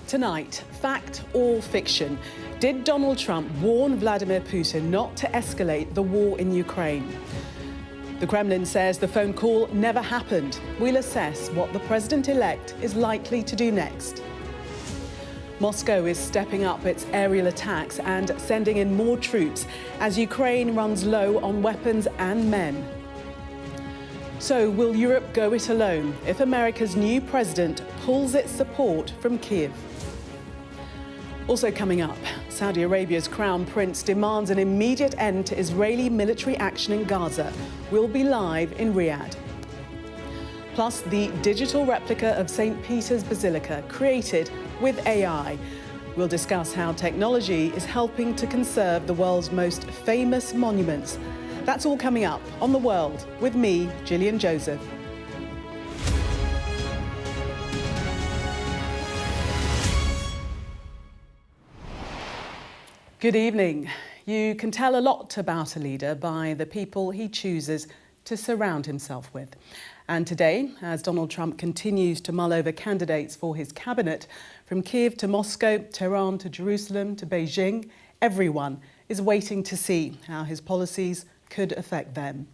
Tonight, fact or fiction? Did Donald Trump warn Vladimir Putin not to escalate the war in Ukraine? The Kremlin says the phone call never happened. We'll assess what the president-elect is likely to do next. Moscow is stepping up its aerial attacks and sending in more troops as Ukraine runs low on weapons and men. So, will Europe go it alone if America's new president pulls its support from Kyiv? Also coming up, Saudi Arabia's Crown Prince demands an immediate end to Israeli military action in Gaza. We'll be live in Riyadh. Plus, the digital replica of St. Peter's Basilica created with AI. We'll discuss how technology is helping to conserve the world's most famous monuments. That's all coming up on The World with me, Gillian Joseph. Good evening. You can tell a lot about a leader by the people he chooses to surround himself with. And today, as Donald Trump continues to mull over candidates for his cabinet, from Kyiv to Moscow, Tehran to Jerusalem to Beijing, everyone is waiting to see how his policies could affect them.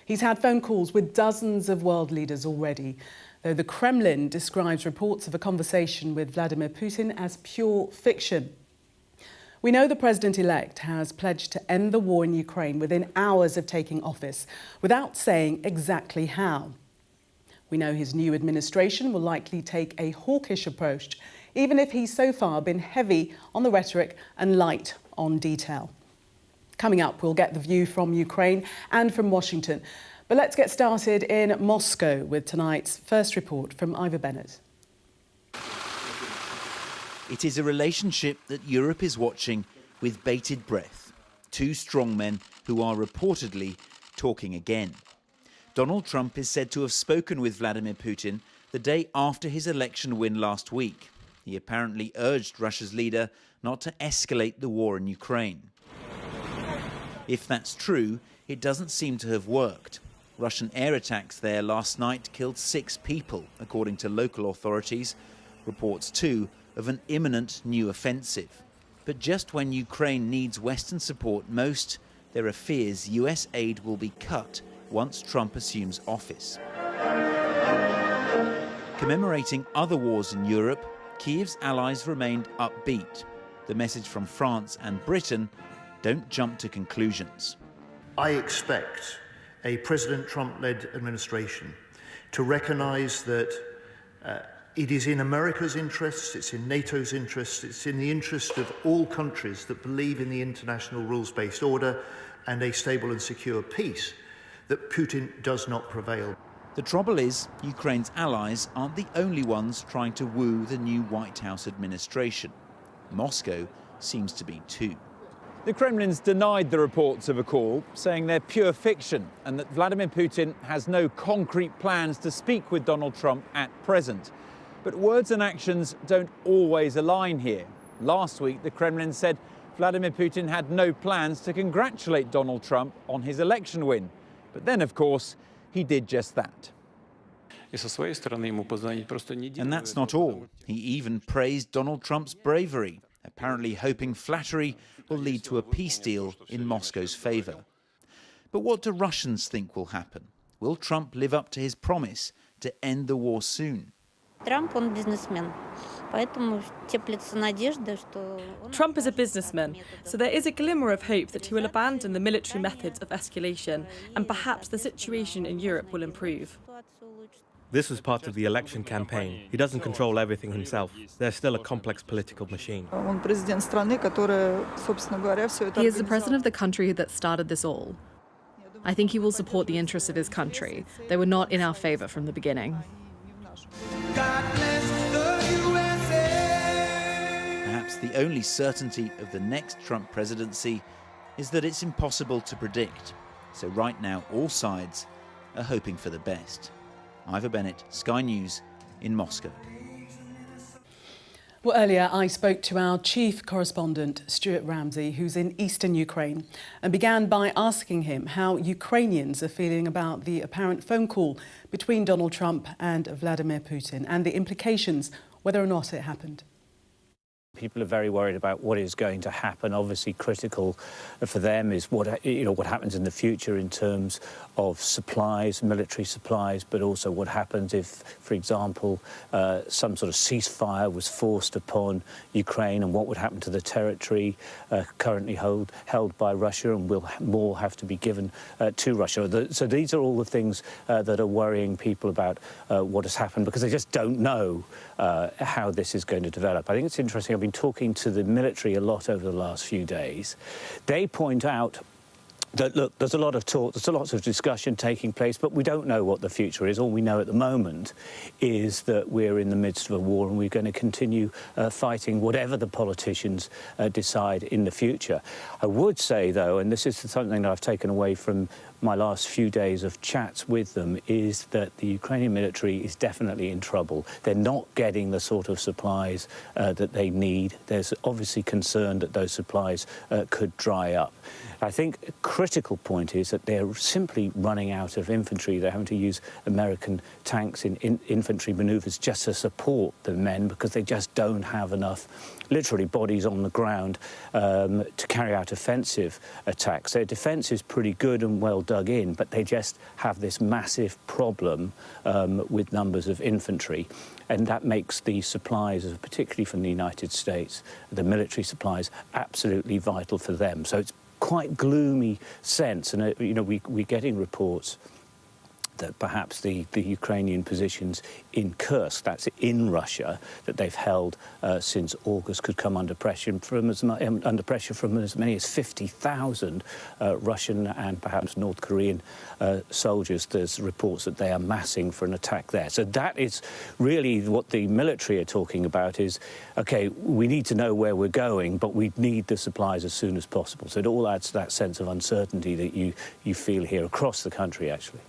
He's had phone calls with dozens of world leaders already, though the Kremlin describes reports of a conversation with Vladimir Putin as pure fiction. We know the president-elect has pledged to end the war in Ukraine within hours of taking office, without saying exactly how. We know his new administration will likely take a hawkish approach, even if he's so far been heavy on the rhetoric and light on detail. Coming up, we'll get the view from Ukraine and from Washington. But let's get started in Moscow with tonight's first report from Ivor Bennett. It is a relationship that Europe is watching with bated breath. Two strongmen who are reportedly talking again. Donald Trump is said to have spoken with Vladimir Putin the day after his election win last week. He apparently urged Russia's leader not to escalate the war in Ukraine. If that's true, it doesn't seem to have worked. Russian air attacks there last night killed 6 people, according to local authorities. Reports, too, of an imminent new offensive. But just when Ukraine needs Western support most, there are fears US aid will be cut once Trump assumes office. Commemorating other wars in Europe, Kyiv's allies remained upbeat. The message from France and Britain: don't jump to conclusions. I expect a President Trump-led administration to recognise that it is in America's interests, it's in NATO's interests, it's in the interest of all countries that believe in the international rules-based order and a stable and secure peace that Putin does not prevail. The trouble is, Ukraine's allies aren't the only ones trying to woo the new White House administration. Moscow seems to be too. The Kremlin's denied the reports of a call, saying they're pure fiction and that Vladimir Putin has no concrete plans to speak with Donald Trump at present. But words and actions don't always align here. Last week, the Kremlin said Vladimir Putin had no plans to congratulate Donald Trump on his election win. But then, of course, he did just that. And that's not all. He even praised Donald Trump's bravery, apparently hoping flattery will lead to a peace deal in Moscow's favour. But what do Russians think will happen? Will Trump live up to his promise to end the war soon? Trump is a businessman, so there is a glimmer of hope that he will abandon the military methods of escalation and perhaps the situation in Europe will improve. This was part of the election campaign. He doesn't control everything himself. There's still a complex political machine. He is the president of the country that started this all. I think he will support the interests of his country. They were not in our favor from the beginning. Perhaps the only certainty of the next Trump presidency is that it's impossible to predict. So right now, all sides are hoping for the best. Ivor Bennett, Sky News in Moscow. Well, earlier I spoke to our chief correspondent, Stuart Ramsey, who's in eastern Ukraine, and began by asking him how Ukrainians are feeling about the apparent phone call between Donald Trump and Vladimir Putin and the implications, whether or not it happened. People are very worried about what is going to happen. Obviously, critical for them is what happens in the future in terms of supplies, military supplies, but also what happens if, for example, some sort of ceasefire was forced upon Ukraine, and what would happen to the territory currently held by Russia, and will more have to be given to Russia. So these are all the things that are worrying people about what has happened, because they just don't know how this is going to develop. I think it's interesting. I've been talking to the military a lot over the last few days. They point out that, look, there's a lot of talk, there's a lot of discussion taking place, but we don't know what the future is. All we know at the moment is that we're in the midst of a war, and we're going to continue fighting whatever the politicians decide in the future. I would say, though, and this is something that I've taken away from my last few days of chats with them, is that the Ukrainian military is definitely in trouble. They're not getting the sort of supplies that they need. There's obviously concern that those supplies could dry up. I think a critical point is that they're simply running out of infantry. They're having to use American tanks in infantry manoeuvres just to support the men, because they just don't have enough, literally, bodies on the ground to carry out offensive attacks. Their defence is pretty good and well dug in, but they just have this massive problem with numbers of infantry. And that makes the supplies, particularly from the United States, the military supplies, absolutely vital for them. So it's quite gloomy sense, and we're getting reports that perhaps the Ukrainian positions in Kursk, that's in Russia, that they've held since August, could come under pressure from as many as 50,000 Russian and perhaps North Korean soldiers. There's reports that they are massing for an attack there. So that is really what the military are talking about, is, OK, we need to know where we're going, but we need the supplies as soon as possible. So it all adds to that sense of uncertainty that you feel here across the country, actually.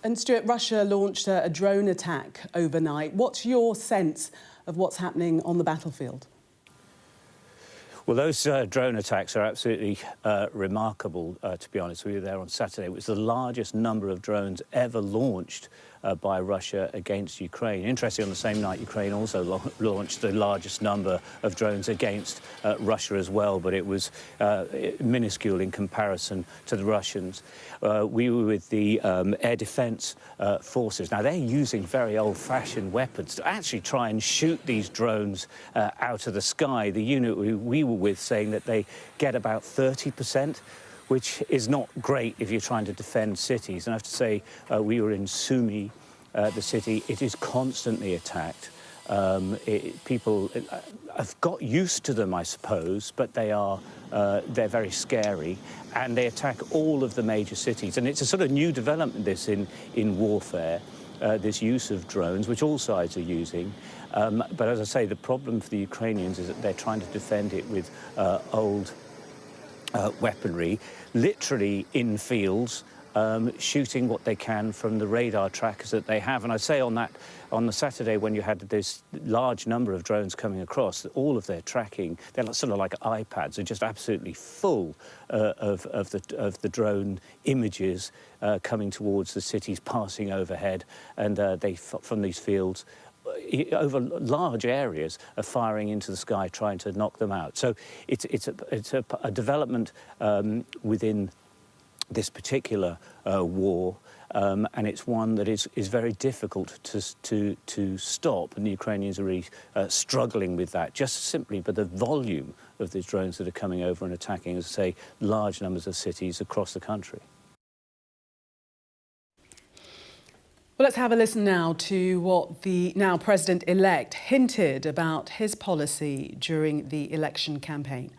And Stuart, Russia launched a drone attack overnight. What's your sense of what's happening on the battlefield? Well, those drone attacks are absolutely remarkable, to be honest. We were there on Saturday. It was the largest number of drones ever launched by Russia against Ukraine. Interestingly, on the same night, Ukraine also launched the largest number of drones against Russia as well, but it was minuscule in comparison to the Russians. We were with the air defence forces. Now, they're using very old-fashioned weapons to actually try and shoot these drones out of the sky. The unit we were with saying that they get about 30%, which is not great if you're trying to defend cities. And I have to say, we were in Sumy, the city. It is constantly attacked. People have got used to them, I suppose, but they're very scary, and they attack all of the major cities. And it's a sort of new development, this, in warfare, this use of drones, which all sides are using. But as I say, the problem for the Ukrainians is that they're trying to defend it with old weaponry, literally in fields, shooting what they can from the radar trackers that they have. And I say on the Saturday, when you had this large number of drones coming across, all of their tracking, they're sort of like iPads, are just absolutely full of the drone images coming towards the cities, passing overhead, and they, from these fields, over large areas, are firing into the sky, trying to knock them out. So it's a development within this particular war, and it's one that is very difficult to stop, and the Ukrainians are really struggling with that, just simply by the volume of these drones that are coming over and attacking, as I say, large numbers of cities across the country. Well, let's have a listen now to what the now president-elect hinted about his policy during the election campaign.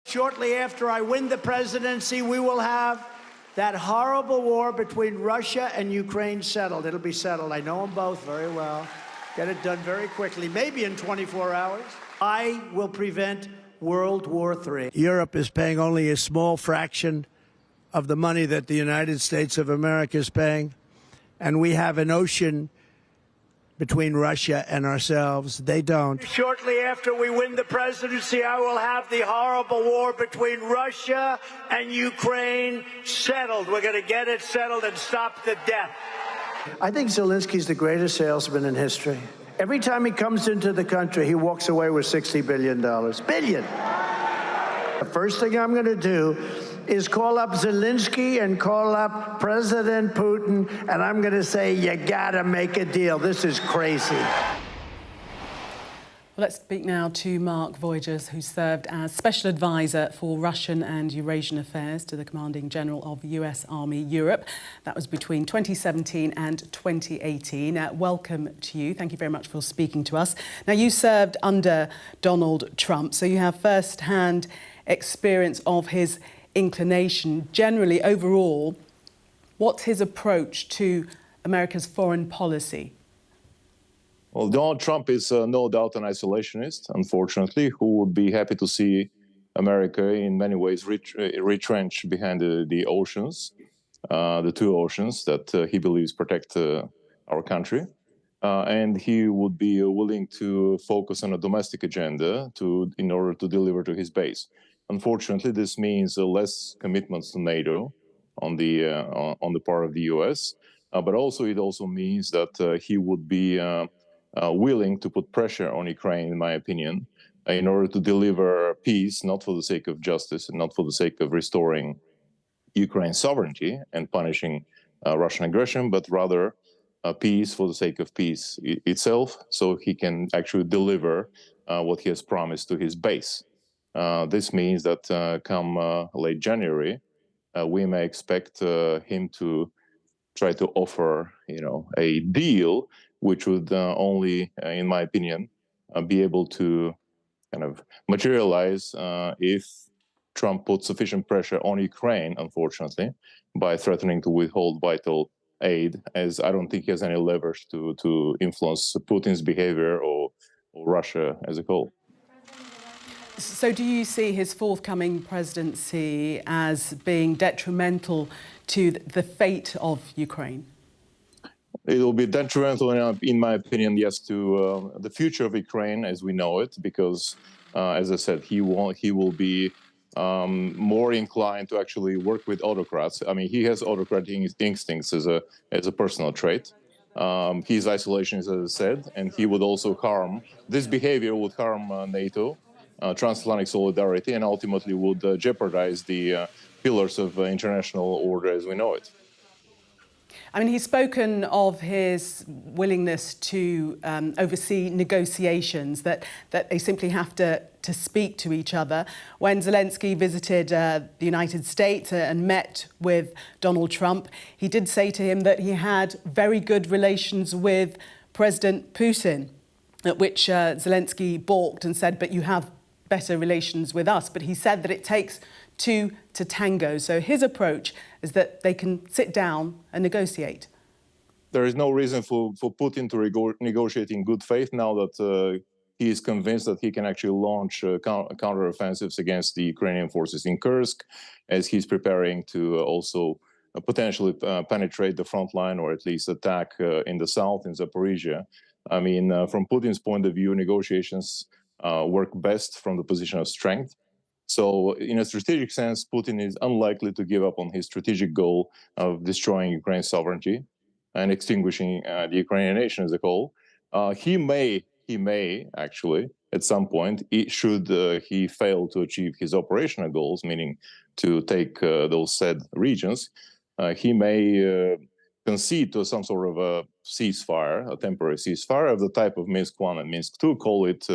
Shortly after I win the presidency, we will have that horrible war between Russia and Ukraine settled. It'll be settled. I know them both very well. Get it done very quickly, maybe in 24 hours. I will prevent World War III. Europe is paying only a small fraction of the money that the United States of America is paying. And we have an ocean between Russia and ourselves. They don't. Shortly after we win the presidency, I will have the horrible war between Russia and Ukraine settled. We're going to get it settled and stop the death. I think Zelensky's the greatest salesman in history. Every time he comes into the country, he walks away with $60 billion. Billion! The first thing I'm going to do is call up Zelensky and call up President Putin, and I'm going to say, you gotta make a deal. This is crazy. Well, let's speak now to Mark Voyger, who served as Special Advisor for Russian and Eurasian Affairs to the Commanding General of the US Army Europe. That was between 2017 and 2018. Welcome to you. Thank you very much for speaking to us. Now, you served under Donald Trump, so you have first-hand experience of his inclination. Generally, overall, what's his approach to America's foreign policy? Well, Donald Trump is no doubt an isolationist, unfortunately, who would be happy to see America in many ways retrenched behind the oceans, the two oceans that he believes protect our country. And he would be willing to focus on a domestic agenda in order to deliver to his base. Unfortunately, this means less commitments to NATO on the part of the US, but also it also means that he would be willing to put pressure on Ukraine, in my opinion, in order to deliver peace, not for the sake of justice and not for the sake of restoring Ukraine's sovereignty and punishing Russian aggression, but rather peace for the sake of peace itself, so he can actually deliver what he has promised to his base. This means that come late January, we may expect him to try to offer, a deal which would only, in my opinion, be able to kind of materialize if Trump puts sufficient pressure on Ukraine, unfortunately, by threatening to withhold vital aid, as I don't think he has any leverage to influence Putin's behavior or Russia as a whole. So do you see his forthcoming presidency as being detrimental to the fate of Ukraine? It will be detrimental, in my opinion, yes, to the future of Ukraine as we know it, because, as I said, he will be more inclined to actually work with autocrats. I mean, he has autocratic instincts as a personal trait. He's isolationist, as I said, and he would also harm. This behavior would harm NATO, transatlantic solidarity, and ultimately would jeopardize the pillars of international order as we know it. I mean, he's spoken of his willingness to oversee negotiations, that they simply have to speak to each other. When Zelensky visited the United States and met with Donald Trump, he did say to him that he had very good relations with President Putin, at which Zelensky balked and said, but you have better relations with us. But he said that it takes two to tango. So his approach is that they can sit down and negotiate. There is no reason for Putin to negotiate in good faith now that he is convinced that he can actually launch counteroffensives against the Ukrainian forces in Kursk, as he's preparing to also potentially penetrate the front line or at least attack in the south, in Zaporizhia. I mean, from Putin's point of view, negotiations work best from the position of strength. So in a strategic sense, Putin is unlikely to give up on his strategic goal of destroying Ukraine's sovereignty and extinguishing the Ukrainian nation as a whole. He may actually, at some point, should he fail to achieve his operational goals, meaning to take those said regions, he may concede to some sort of a ceasefire, a temporary ceasefire of the type of Minsk I and Minsk II, call it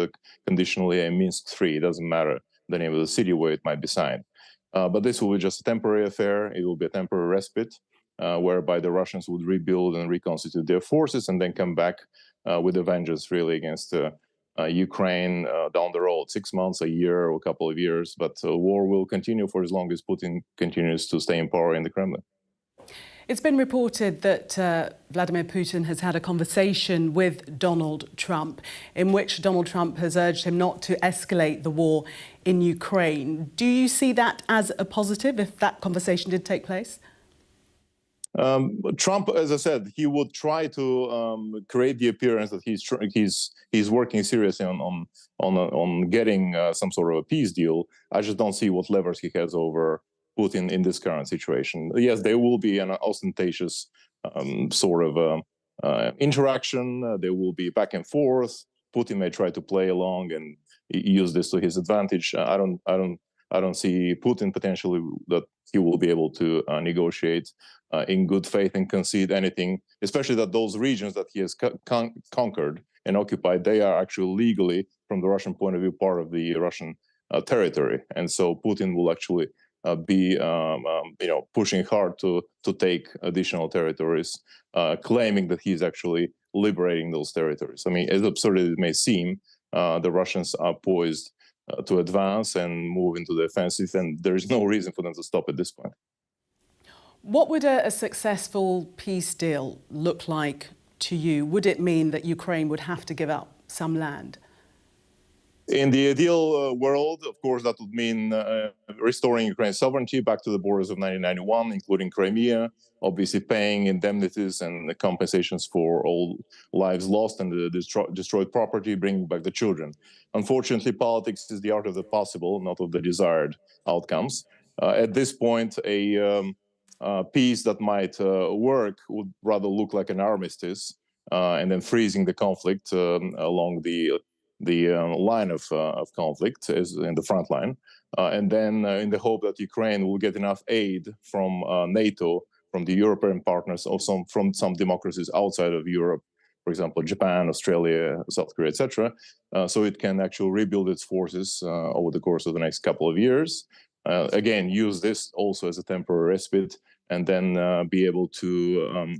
conditionally a Minsk III, it doesn't matter the name of the city where it might be signed. But this will be just a temporary affair. It will be a temporary respite whereby the Russians would rebuild and reconstitute their forces and then come back with a vengeance really against Ukraine down the road, 6 months, a year, or a couple of years. But war will continue for as long as Putin continues to stay in power in the Kremlin. It's been reported that Vladimir Putin has had a conversation with Donald Trump in which Donald Trump has urged him not to escalate the war in Ukraine. Do you see that as a positive if that conversation did take place? Trump, as I said, he would try to create the appearance that he's working seriously on getting some sort of a peace deal. I just don't see what levers he has over Putin in this current situation. Yes, there will be an ostentatious sort of interaction. There will be back and forth. Putin may try to play along and use this to his advantage. I don't see Putin potentially that he will be able to negotiate in good faith and concede anything, especially that those regions that he has conquered and occupied, they are actually legally, from the Russian point of view, part of the Russian territory. And so Putin will actually be pushing hard to take additional territories, claiming that he's actually liberating those territories. I mean, as absurd as it may seem, the Russians are poised to advance and move into the offensive, and there is no reason for them to stop at this point. What would a successful peace deal look like to you? Would it mean that Ukraine would have to give up some land? In the ideal world, of course, that would mean restoring Ukraine's sovereignty back to the borders of 1991, including Crimea, obviously paying indemnities and compensations for all lives lost and the destroyed property, bringing back the children. Unfortunately, politics is the art of the possible, not of the desired outcomes. At this point, a peace that might work would rather look like an armistice and then freezing the conflict along the line of conflict is in the front line, and then in the hope that Ukraine will get enough aid from NATO, from the European partners, or from some democracies outside of Europe, for example, Japan, Australia, South Korea, etc., so it can actually rebuild its forces over the course of the next couple of years. Again, use this also as a temporary respite, and then be able to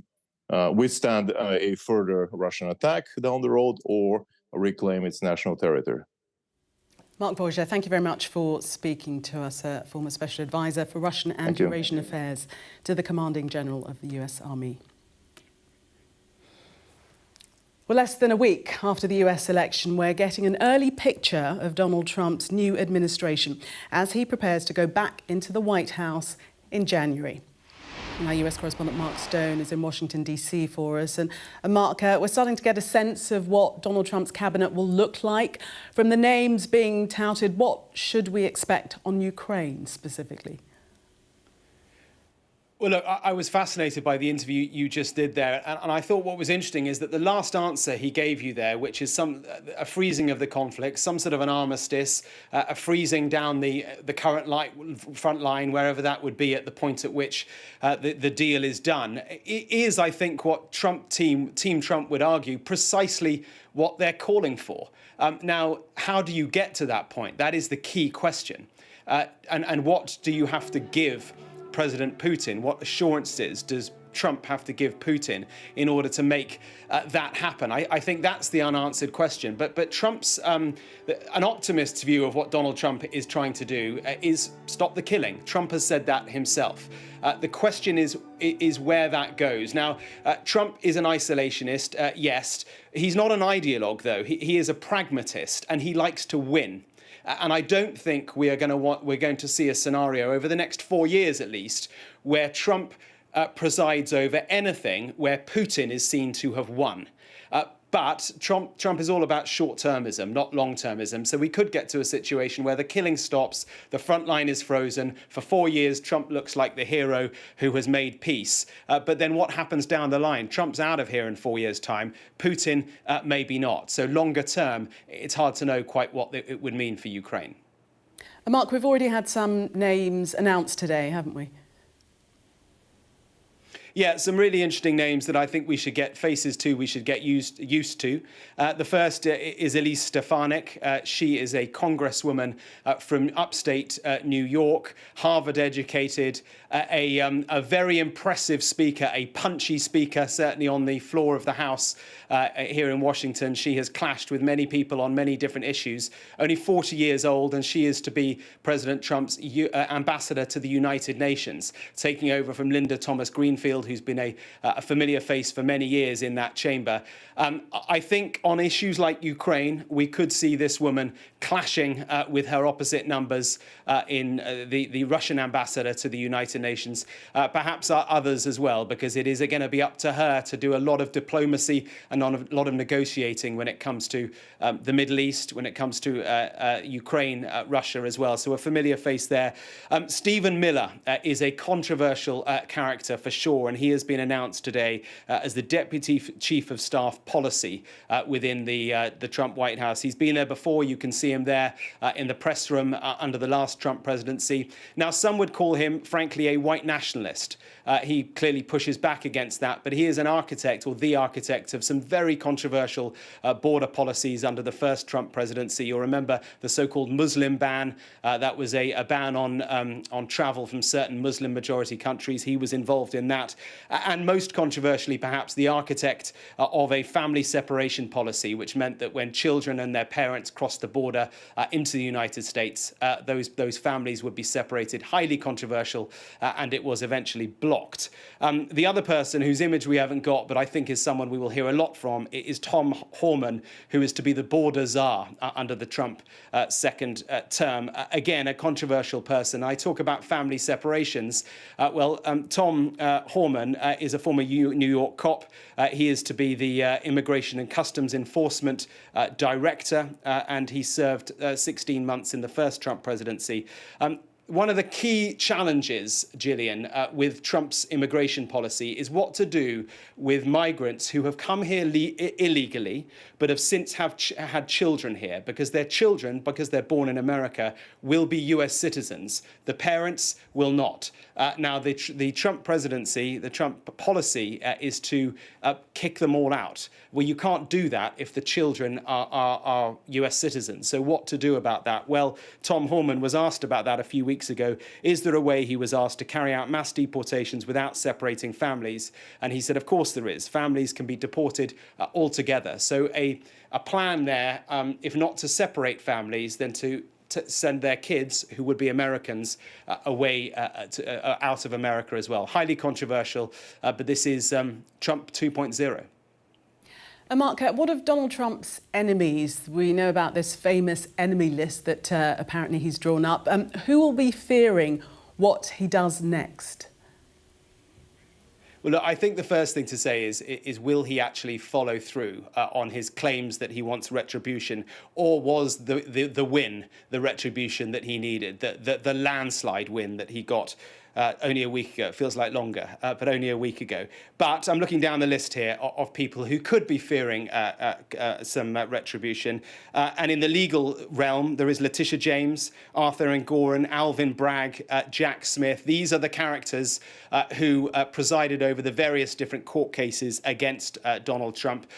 withstand a further Russian attack down the road or reclaim its national territory. Mark Voyger, thank you very much for speaking to us, former Special Advisor for Russian and Eurasian Affairs to the Commanding General of the US Army. Well, less than a week after the US election, we're getting an early picture of Donald Trump's new administration as he prepares to go back into the White House in January. Our US correspondent Mark Stone is in Washington, D.C. for us. And Mark, we're starting to get a sense of what Donald Trump's cabinet will look like. From the names being touted, what should we expect on Ukraine specifically? Well, look, I was fascinated by the interview you just did there. And I thought what was interesting is that the last answer he gave you there, which is a freezing of the conflict, some sort of an armistice, a freezing down the current front line, wherever that would be at the point at which the deal is done, is, I think, what Team Trump would argue, precisely what they're calling for. Now, how do you get to that point? That is the key question. And what do you have to give President Putin? What assurances does Trump have to give Putin in order to make that happen? I think that's the unanswered question. But Trump's, an optimist's view of what Donald Trump is trying to do is stop the killing. Trump has said that himself. The question is where that goes. Now, Trump is an isolationist, yes. He's not an ideologue, though. He is a pragmatist, and he likes to win. And I don't think we're going to see a scenario over the next 4 years, at least, where Trump presides over anything where Putin is seen to have won. But Trump is all about short-termism, not long-termism. So we could get to a situation where the killing stops, the front line is frozen. For 4 years, Trump looks like the hero who has made peace. But then what happens down the line? Trump's out of here in 4 years' time. Putin, maybe not. So longer term, it's hard to know quite what it would mean for Ukraine. Mark, we've already had some names announced today, haven't we? Yeah, some really interesting names that I think we should get faces to, we should get used to. The first is Elise Stefanik. She is a congresswoman from upstate New York, Harvard-educated, a very impressive speaker, a punchy speaker, certainly on the floor of the House here in Washington. She has clashed with many people on many different issues. Only 40 years old, and she is to be President Trump's ambassador to the United Nations, taking over from Linda Thomas Greenfield, who's been a familiar face for many years in that chamber. I think on issues like Ukraine, we could see this woman clashing with her opposite numbers in the Russian ambassador to the United Nations, perhaps others as well, because it is going to be up to her to do a lot of diplomacy and a lot of negotiating when it comes to the Middle East, when it comes to Ukraine, Russia as well. So a familiar face there. Stephen Miller is a controversial character for sure. before, and he has been announced today as the Deputy Chief of Staff Policy within the Trump White House. He's been there before. You can see him there in the press room under the last Trump presidency. Now, some would call him, frankly, a white nationalist. He clearly pushes back against that, but he is an architect, or the architect, of some very controversial border policies under the first Trump presidency. You'll remember the so-called Muslim ban. That was a ban on travel from certain Muslim-majority countries. He was involved in that. And most controversially, perhaps, the architect of a family separation policy, which meant that when children and their parents crossed the border into the United States, those families would be separated. Highly controversial, and it was eventually blocked. The other person whose image we haven't got, but I think is someone we will hear a lot from, is Tom Homan, who is to be the border czar under the Trump second term. Again, a controversial person. I talk about family separations. Tom Homan is a former New York cop. He is to be the Immigration and Customs Enforcement Director, and he served 16 months in the first Trump presidency. One of the key challenges, Gillian, with Trump's immigration policy is what to do with migrants who have come here illegally, but have since had children here, because their children, because they're born in America, will be US citizens. The parents will not. Now, the Trump presidency, the Trump policy is to kick them all out. Well, you can't do that if the children are US citizens. So what to do about that? Well, Tom Homan was asked about that a few weeks ago. Is there a way, he was asked, to carry out mass deportations without separating families? And he said, of course there is. Families can be deported altogether. So a plan there, if not to separate families, then to send their kids, who would be Americans, away out of America as well. Highly controversial, but this is Trump 2.0. Mark, what of Donald Trump's enemies? We know about this famous enemy list that apparently he's drawn up. Who will be fearing what he does next? Well, look, I think the first thing to say is will he actually follow through on his claims that he wants retribution, or was the win the retribution that he needed, the landslide win that he got only a week ago? It feels like longer, but only a week ago. But I'm looking down the list here of people who could be fearing some retribution. And in the legal realm, there is Letitia James, Arthur Engoron, Alvin Bragg, Jack Smith. These are the characters who presided over the various different court cases against Donald Trump.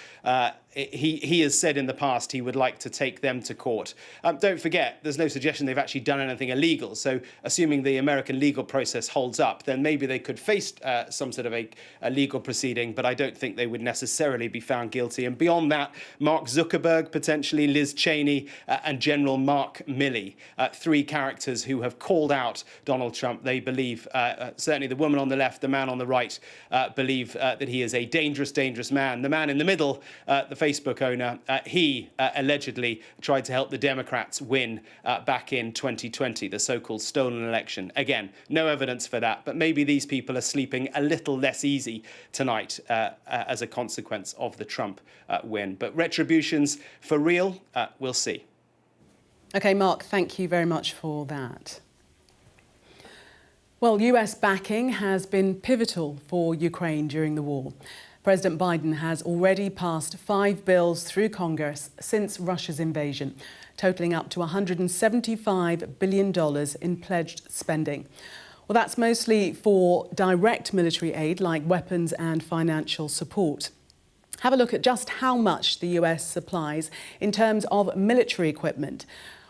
He has said in the past he would like to take them to court. Don't forget, there's no suggestion they've actually done anything illegal. So assuming the American legal process holds up, then maybe they could face some sort of a legal proceeding, but I don't think they would necessarily be found guilty. And beyond that, Mark Zuckerberg, potentially Liz Cheney, and General Mark Milley, three characters who have called out Donald Trump. They believe, certainly the woman on the left, the man on the right, believe that he is a dangerous, dangerous man. The man in the middle, the Facebook owner, he allegedly tried to help the Democrats win back in 2020, the so-called stolen election. Again, no evidence for that, but maybe these people are sleeping a little less easy tonight as a consequence of the Trump win. But retributions for real, we'll see. OK, Mark, thank you very much for that. Well, US backing has been pivotal for Ukraine during the war. President Biden has already passed 5 bills through Congress since Russia's invasion, totalling up to $175 billion in pledged spending. Well, that's mostly for direct military aid like weapons and financial support. Have a look at just how much the US supplies in terms of military equipment.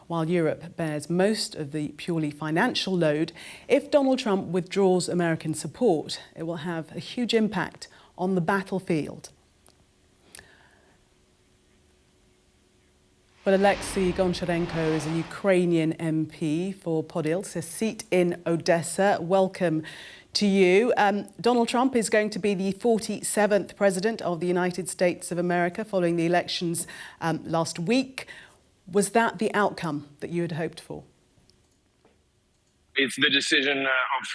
While Europe bears most of the purely financial load, if Donald Trump withdraws American support, it will have a huge impact on the battlefield. Well, Oleksiy Goncharenko is a Ukrainian MP for Podilsk, a seat in Odessa. Welcome to you. Donald Trump is going to be the 47th president of the United States of America following the elections last week. Was that the outcome that you had hoped for? It's the decision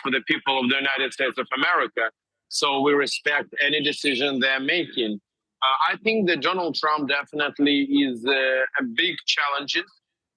for the people of the United States of America. So we respect any decision they're making. I think that Donald Trump definitely is a big challenge,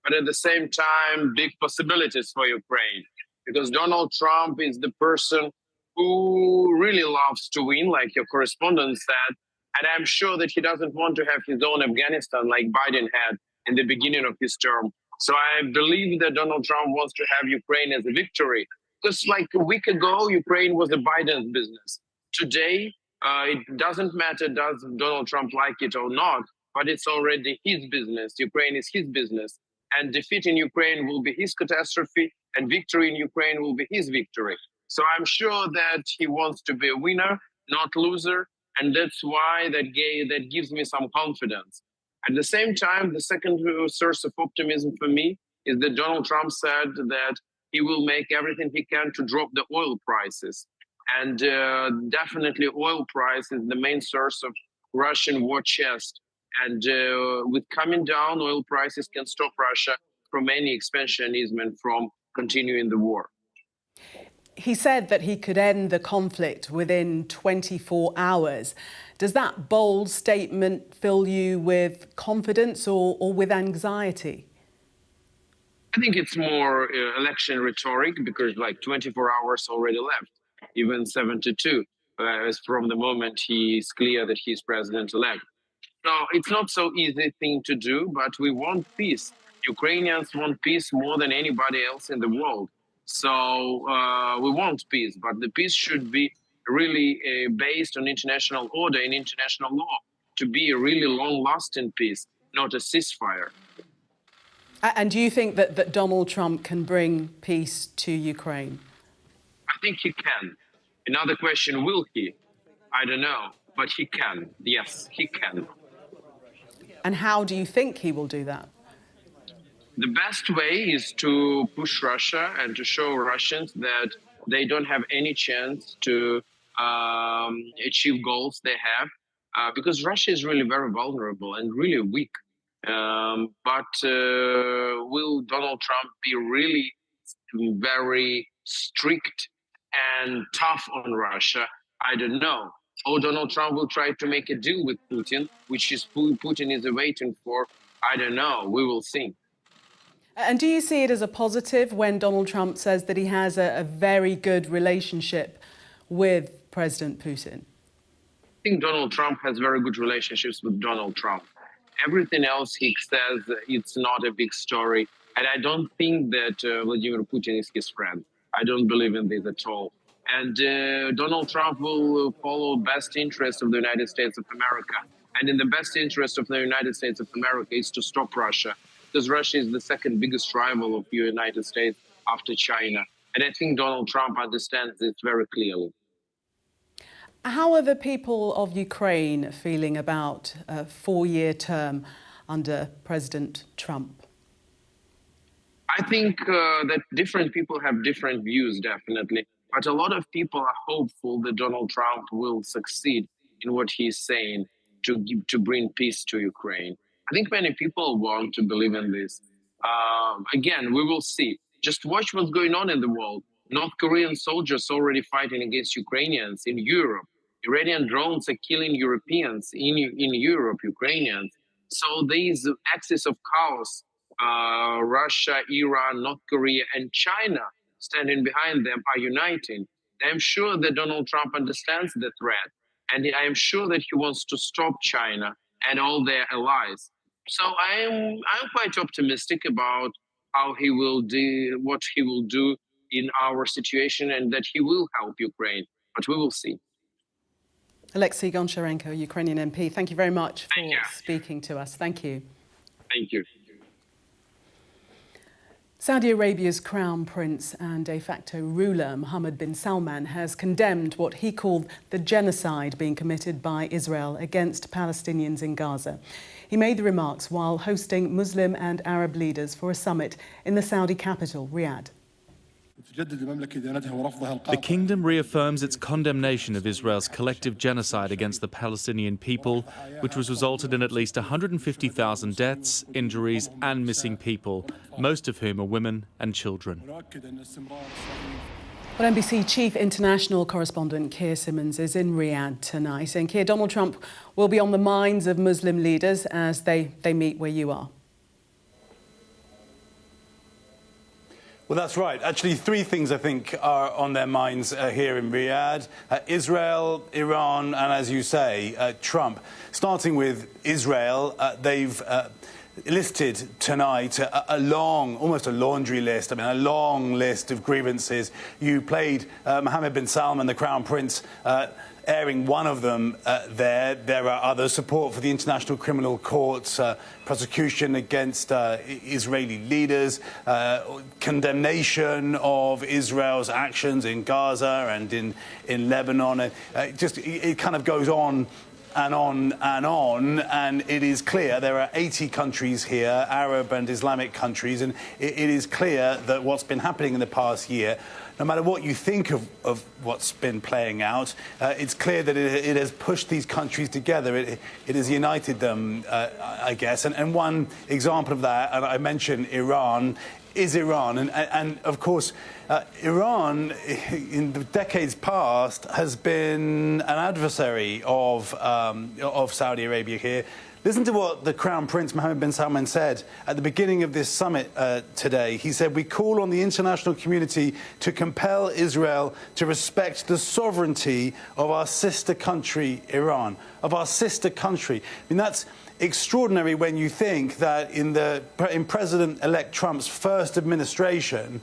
but at the same time, big possibilities for Ukraine. Because Donald Trump is the person who really loves to win, like your correspondent said. And I'm sure that he doesn't want to have his own Afghanistan like Biden had in the beginning of his term. So I believe that Donald Trump wants to have Ukraine as a victory. Because like a week ago, Ukraine was a Biden's business. Today, it doesn't matter does Donald Trump like it or not, but it's already his business. Ukraine is his business. And defeat in Ukraine will be his catastrophe, and victory in Ukraine will be his victory. So I'm sure that he wants to be a winner, not loser. And that's why that gives me some confidence. At the same time, the second source of optimism for me is that Donald Trump said that he will make everything he can to drop the oil prices. And definitely oil price is the main source of Russian war chest. And with coming down, oil prices can stop Russia from any expansionism and from continuing the war. He said that he could end the conflict within 24 hours. Does that bold statement fill you with confidence or with anxiety? I think it's more election rhetoric because like 24 hours already left, even 72, as from the moment he's clear that he's president-elect. So it's not so easy thing to do, but we want peace. Ukrainians want peace more than anybody else in the world. So we want peace, but the peace should be really based on international order and international law to be a really long-lasting peace, not a ceasefire. And do you think that Donald Trump can bring peace to Ukraine? I think he can. Another question, will he? I don't know, but he can. Yes, he can. And how do you think he will do that? The best way is to push Russia and to show Russians that they don't have any chance to achieve goals they have, because Russia is really very vulnerable and really weak. But will Donald Trump be really very strict and tough on Russia? I don't know. Or Donald Trump will try to make a deal with Putin, which is Putin is waiting for. I don't know. We will see. And do you see it as a positive when Donald Trump says that he has a very good relationship with President Putin? I think Donald Trump has very good relationships with Donald Trump. Everything else he says, it's not a big story. And I don't think that Vladimir Putin is his friend. I don't believe in this at all. And Donald Trump will follow best interest of the United States of America. And in the best interest of the United States of America is to stop Russia, because Russia is the second biggest rival of the United States after China. And I think Donald Trump understands this very clearly. How are the people of Ukraine feeling about a 4-year term under President Trump? I think that different people have different views, definitely. But a lot of people are hopeful that Donald Trump will succeed in what he's saying to bring peace to Ukraine. I think many people want to believe in this. Again, we will see. Just watch what's going on in the world. North Korean soldiers already fighting against Ukrainians in Europe. Iranian drones are killing Europeans in Europe, Ukrainians. So these axis of chaos, Russia, Iran, North Korea, and China standing behind them are uniting. I'm sure that Donald Trump understands the threat, and I am sure that he wants to stop China and all their allies. So I'm quite optimistic about how he will do, what he will do in our situation, and that he will help Ukraine. But we will see. Oleksiy Goncharenko, Ukrainian MP, thank you very much for speaking to us. Thank you. Thank you. Saudi Arabia's crown prince and de facto ruler Mohamed bin Salman has condemned what he called the genocide being committed by Israel against Palestinians in Gaza. He made the remarks while hosting Muslim and Arab leaders for a summit in the Saudi capital, Riyadh. The kingdom reaffirms its condemnation of Israel's collective genocide against the Palestinian people, which has resulted in at least 150,000 deaths, injuries and missing people, most of whom are women and children. Well, NBC Chief International Correspondent Keir Simmons is in Riyadh tonight. And Keir, Donald Trump will be on the minds of Muslim leaders as they meet where you are. Well, that's right. Actually, three things I think are on their minds here in Riyadh. Israel, Iran, and as you say, Trump. Starting with Israel, they've listed tonight almost a laundry list, a long list of grievances. You played Mohammed bin Salman, the Crown Prince, airing one of them there. There are others: support for the International Criminal Court's prosecution against Israeli leaders, condemnation of Israel's actions in Gaza and in Lebanon. It kind of goes on and on and on, and it is clear there are 80 countries here, Arab and Islamic countries, and it is clear that what's been happening in the past year, no matter what you think of what's been playing out, it's clear that it has pushed these countries together. It has united them, I guess. And one example of that, and I mentioned Iran, is Iran. And of course, Iran, in the decades past, has been an adversary of Saudi Arabia here. Listen to what the Crown Prince Mohammed bin Salman said at the beginning of this summit today. He said, "We call on the international community to compel Israel to respect the sovereignty of our sister country, Iran." Of our sister country. That's extraordinary when you think that in President-elect Trump's first administration,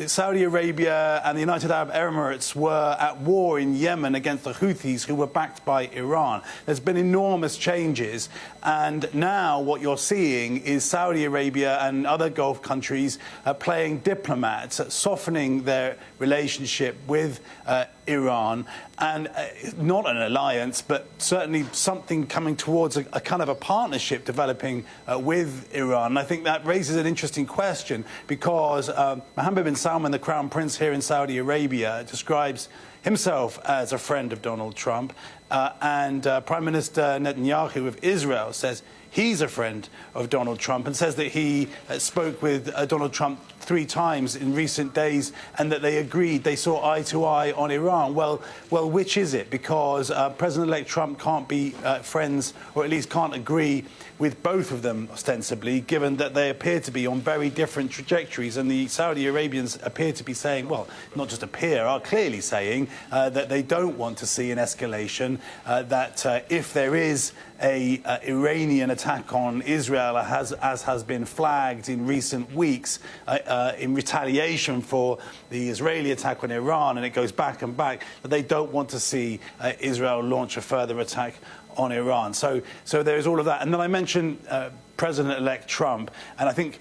Saudi Arabia and the United Arab Emirates were at war in Yemen against the Houthis, who were backed by Iran. There's been enormous changes, and now what you're seeing is Saudi Arabia and other Gulf countries playing diplomats, softening their relationship with Iran, and not an alliance, but certainly something coming towards a kind of a partnership developing with Iran. And I think that raises an interesting question, because Mohammed bin Salman, the Crown Prince here in Saudi Arabia, describes himself as a friend of Donald Trump, and Prime Minister Netanyahu of Israel says he's a friend of Donald Trump, and says that he spoke with Donald Trump 3 times in recent days, and that they agreed, they saw eye to eye on Iran. Well, which is it? Because President-elect Trump can't be friends, or at least can't agree with both of them, ostensibly, given that they appear to be on very different trajectories. And the Saudi Arabians appear to be saying, well, not just appear, are clearly saying that they don't want to see an escalation, that if there is a Iranian attack on Israel, as has been flagged in recent weeks, in retaliation for the Israeli attack on Iran, and it goes back and back, that they don't want to see Israel launch a further attack on Iran. So there's all of that. And then I mentioned President-elect Trump, and I think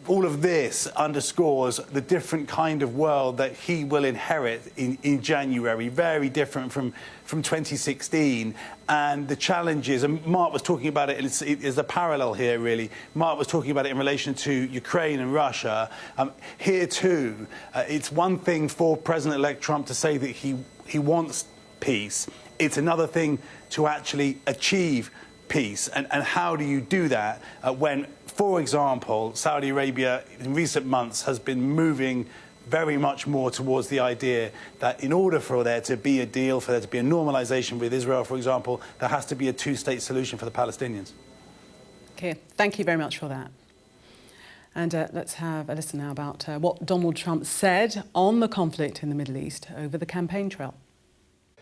all of this underscores the different kind of world that he will inherit in January, very different from 2016, and the challenges. And Mark was talking about it, and it's a parallel here, really. Mark was talking about it in relation to Ukraine and Russia. Here, too, it's one thing for President-elect Trump to say that he wants peace. It's another thing to actually achieve peace. And how do you do that when, for example, Saudi Arabia in recent months has been moving very much more towards the idea that in order for there to be a deal, for there to be a normalization with Israel, for example, there has to be a 2-state solution for the Palestinians. Okay, thank you very much for that. And let's have a listen now about what Donald Trump said on the conflict in the Middle East over the campaign trail.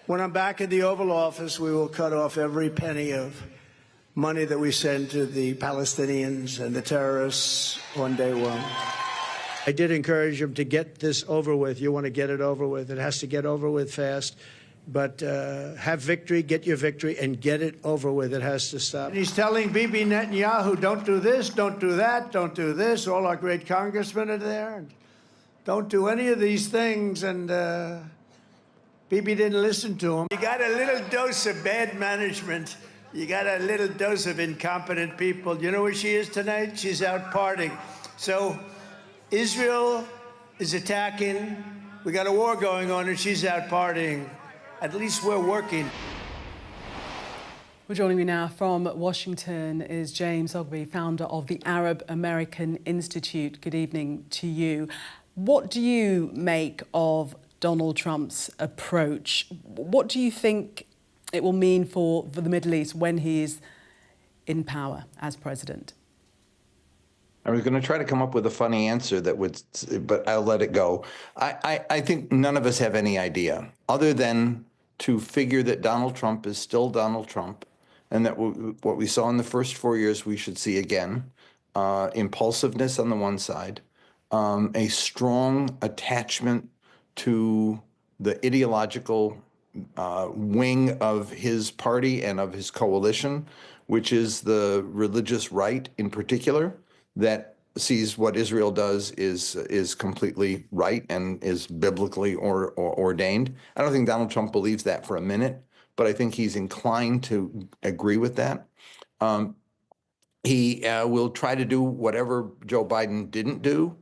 When I'm back in the Oval Office, we will cut off every penny of money that we send to the Palestinians and the terrorists on day one. I did encourage him to get this over with. You want to get it over with. It has to get over with fast. But have victory, get your victory, and get it over with. It has to stop. And he's telling Bibi Netanyahu, don't do this, don't do that, don't do this. All our great congressmen are there. And don't do any of these things. And Bibi didn't listen to him. You got a little dose of bad management. You got a little dose of incompetent people. You know where she is tonight? She's out partying. So Israel is attacking. We got a war going on, and she's out partying. At least we're working. Well, joining me now from Washington is James Zogby, founder of the Arab American Institute. Good evening to you. What do you make of Donald Trump's approach? What do you think it will mean for the Middle East when he is in power as president? I was going to try to come up with a funny answer that would, but I'll let it go. I think none of us have any idea other than to figure that Donald Trump is still Donald Trump, and that what we saw in the first 4 years we should see again. Impulsiveness on the one side, a strong attachment to the ideological wing of his party and of his coalition, which is the religious right in particular, that sees what Israel does is completely right and is biblically or ordained. I don't think Donald Trump believes that for a minute, but I think he's inclined to agree with that. He will try to do whatever Joe Biden didn't do.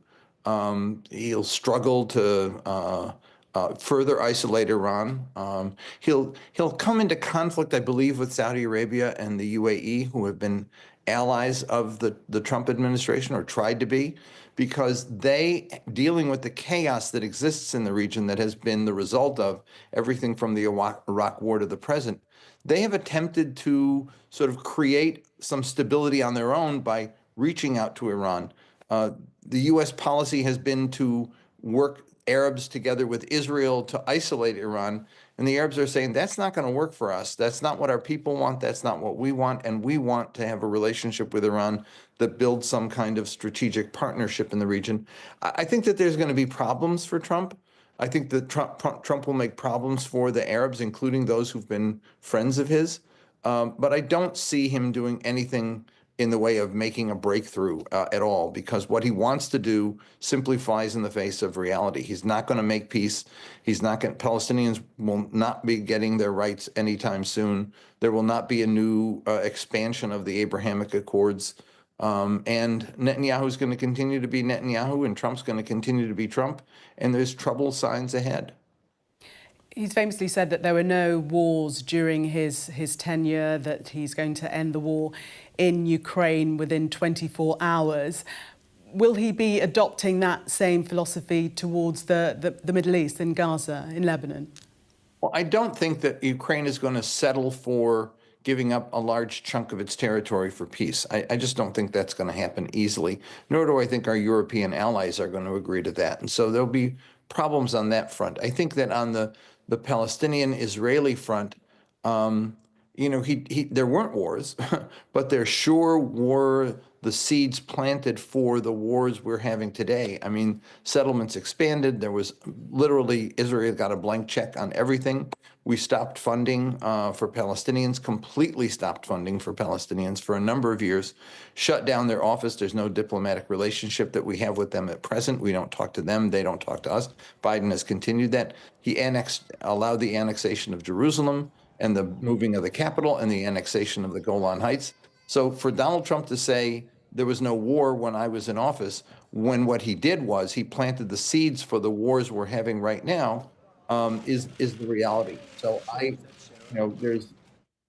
He'll struggle to further isolate Iran. He'll come into conflict, I believe, with Saudi Arabia and the UAE, who have been allies of the Trump administration, or tried to be, because they, dealing with the chaos that exists in the region that has been the result of everything from the Iraq war to the present, they have attempted to sort of create some stability on their own by reaching out to Iran. The U.S. policy has been to work Arabs together with Israel to isolate Iran. And the Arabs are saying, that's not going to work for us. That's not what our people want. That's not what we want. And we want to have a relationship with Iran that builds some kind of strategic partnership in the region. I think that there's going to be problems for Trump. I think that Trump will make problems for the Arabs, including those who've been friends of his. But I don't see him doing anything in the way of making a breakthrough at all, because what he wants to do simply flies in the face of reality. He's not going to make peace. He's not going. Palestinians will not be getting their rights anytime soon. There will not be a new expansion of the Abrahamic Accords. And Netanyahu is going to continue to be Netanyahu, and Trump's going to continue to be Trump. And there's trouble signs ahead. He's famously said that there were no wars during his tenure, that he's going to end the war in Ukraine within 24 hours. Will he be adopting that same philosophy towards the Middle East, in Gaza, in Lebanon? Well, I don't think that Ukraine is going to settle for giving up a large chunk of its territory for peace. I just don't think that's going to happen easily, nor do I think our European allies are going to agree to that. And so there'll be problems on that front. I think that on the Palestinian-Israeli front, there weren't wars, but there sure were the seeds planted for the wars we're having today. I mean, settlements expanded. There was literally, Israel got a blank check on everything. We stopped funding for Palestinians, completely stopped funding for Palestinians for a number of years, shut down their office. There's no diplomatic relationship that we have with them at present. We don't talk to them. They don't talk to us. Biden has continued that. He allowed the annexation of Jerusalem and the moving of the capital and the annexation of the Golan Heights. So for Donald Trump to say there was no war when I was in office, when what he did was he planted the seeds for the wars we're having right now, is the reality. So I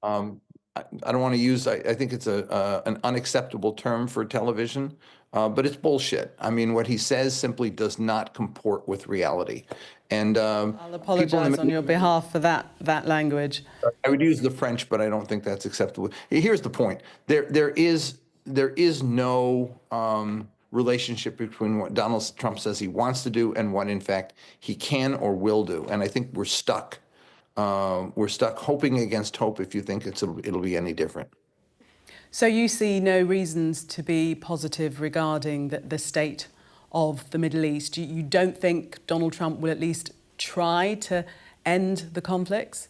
don't want to use, I think it's an unacceptable term for television, but it's bullshit. I mean, what he says simply does not comport with reality. And I'll apologize on your behalf for that language. I would use the French, but I don't think that's acceptable. Here's the point. There is no relationship between what Donald Trump says he wants to do and what, in fact, he can or will do. And I think we're stuck. We're stuck hoping against hope if you think it'll be any different. So you see no reasons to be positive regarding the state of the Middle East? You don't think Donald Trump will at least try to end the conflicts?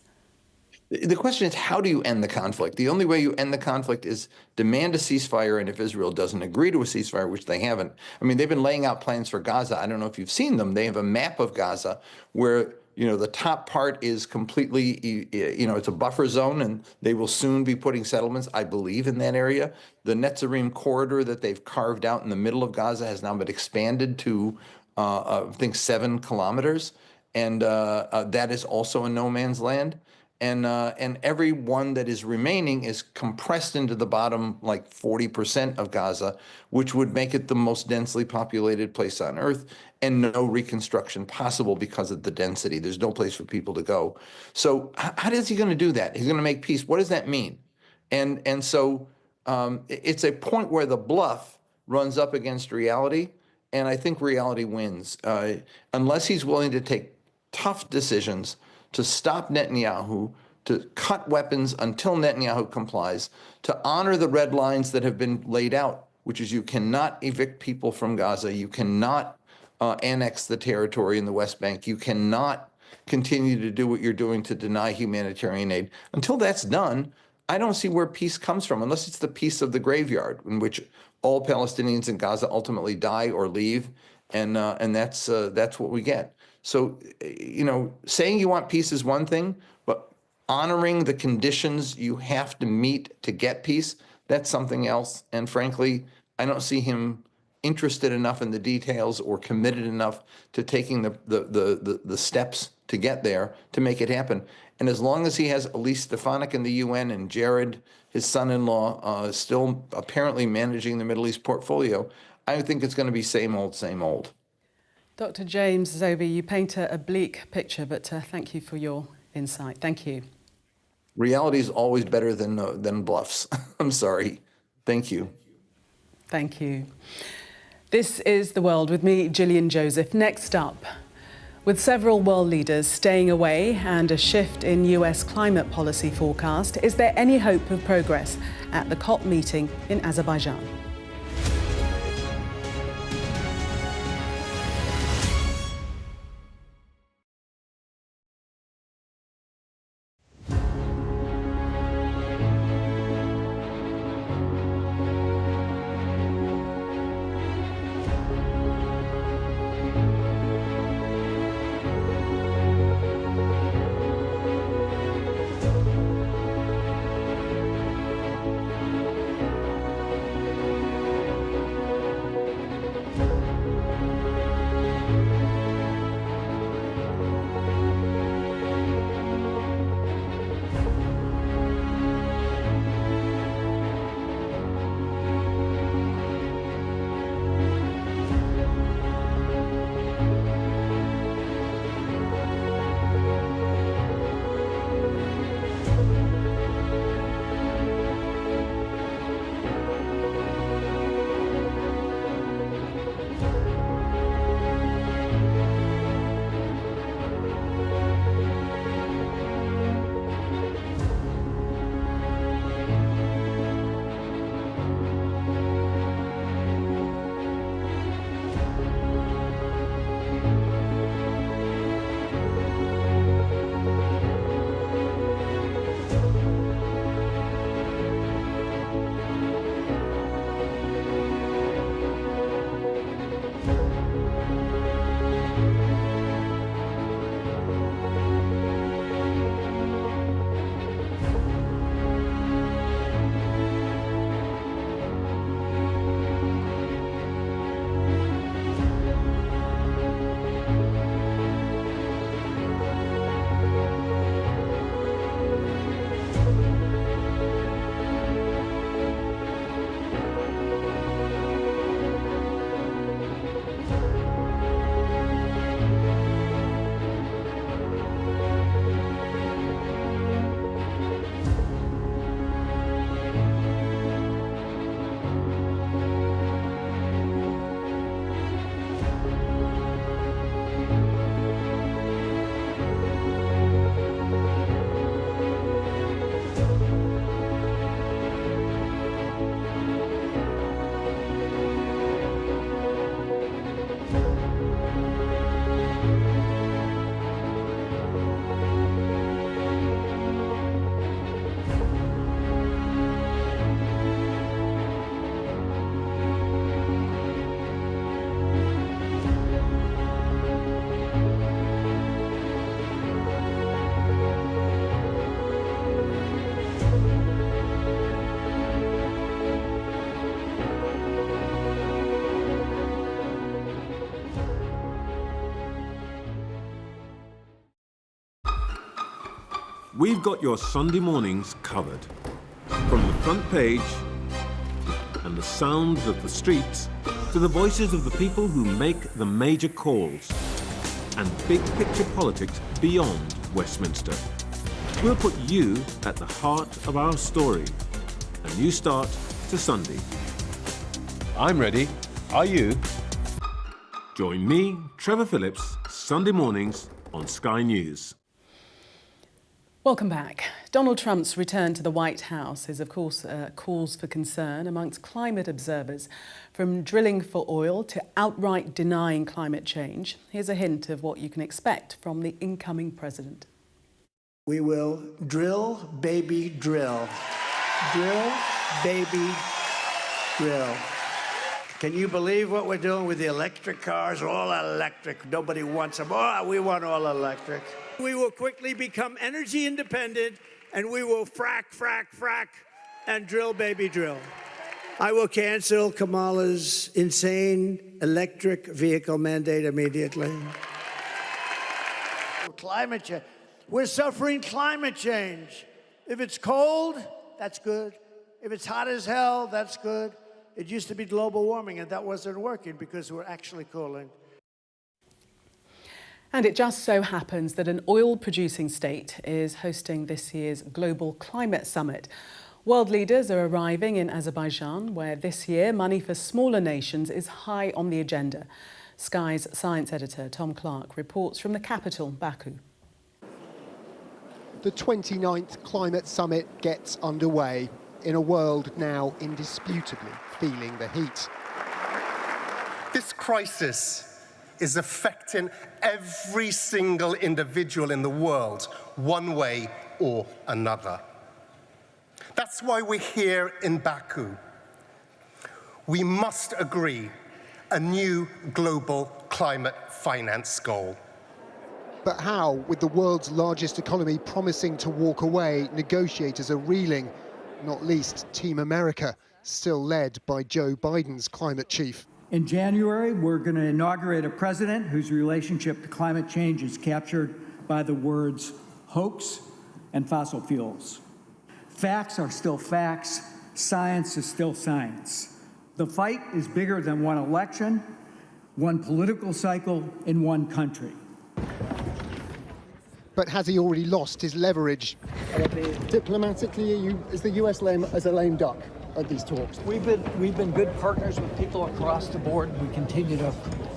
The question is, how do you end the conflict? The only way you end the conflict is demand a ceasefire, and if Israel doesn't agree to a ceasefire, which they haven't, I mean, they've been laying out plans for Gaza. I don't know if you've seen them. They have a map of Gaza where, the top part is completely, it's a buffer zone, and they will soon be putting settlements, I believe, in that area. The Netzarim corridor that they've carved out in the middle of Gaza has now been expanded to, I think, 7 kilometers, and that is also a no man's land. And every one that is remaining is compressed into the bottom, like 40% of Gaza, which would make it the most densely populated place on earth, and no reconstruction possible because of the density. There's no place for people to go. So how is he going to do that? He's going to make peace. What does that mean? And so it's a point where the bluff runs up against reality, and I think reality wins. Unless he's willing to take tough decisions to stop Netanyahu, to cut weapons until Netanyahu complies, to honor the red lines that have been laid out, which is you cannot evict people from Gaza, you cannot annex the territory in the West Bank, you cannot continue to do what you're doing to deny humanitarian aid. Until that's done, I don't see where peace comes from, unless it's the peace of the graveyard, in which all Palestinians in Gaza ultimately die or leave, and that's what we get. So, saying you want peace is one thing, but honoring the conditions you have to meet to get peace, that's something else. And frankly, I don't see him interested enough in the details or committed enough to taking the steps to get there to make it happen. And as long as he has Elise Stefanik in the UN and Jared, his son-in-law, still apparently managing the Middle East portfolio, I think it's going to be same old, same old. Dr. James Zogby, you paint a bleak picture, but thank you for your insight. Thank you. Reality is always better than bluffs. I'm sorry. Thank you. Thank you. This is The World with me, Gillian Joseph. Next up, with several world leaders staying away and a shift in US climate policy forecast, is there any hope of progress at the COP meeting in Azerbaijan? We've got your Sunday mornings covered. From the front page and the sounds of the streets to the voices of the people who make the major calls and big picture politics beyond Westminster. We'll put you at the heart of our story. A new start to Sunday. I'm ready. Are you? Join me, Trevor Phillips, Sunday mornings on Sky News. Welcome back. Donald Trump's return to the White House is, of course, cause for concern amongst climate observers. From drilling for oil to outright denying climate change, here's a hint of what you can expect from the incoming president. We will drill, baby, drill. Drill, baby, drill. Can you believe what we're doing with the electric cars? All electric. Nobody wants them. Oh, we want all electric. We will quickly become energy independent, and we will frack, frack, frack, and drill, baby, drill. I will cancel Kamala's insane electric vehicle mandate immediately. Climate change. We're suffering climate change. If it's cold, that's good. If it's hot as hell, that's good. It used to be global warming, and that wasn't working because we're actually cooling. And it just so happens that an oil-producing state is hosting this year's Global Climate Summit. World leaders are arriving in Azerbaijan, where this year money for smaller nations is high on the agenda. Sky's science editor Tom Clark reports from the capital, Baku. The 29th Climate Summit gets underway in a world now indisputably feeling the heat. This crisis is affecting every single individual in the world, one way or another. That's why we're here in Baku. We must agree a new global climate finance goal. But how, with the world's largest economy promising to walk away, negotiators are reeling, not least Team America, still led by Joe Biden's climate chief. In January, we're going to inaugurate a president whose relationship to climate change is captured by the words hoax and fossil fuels. Facts are still facts. Science is still science. The fight is bigger than one election, one political cycle in one country. But has he already lost his leverage? Diplomatically, is the US as a lame duck at these talks? We've been good partners with people across the board. We continue to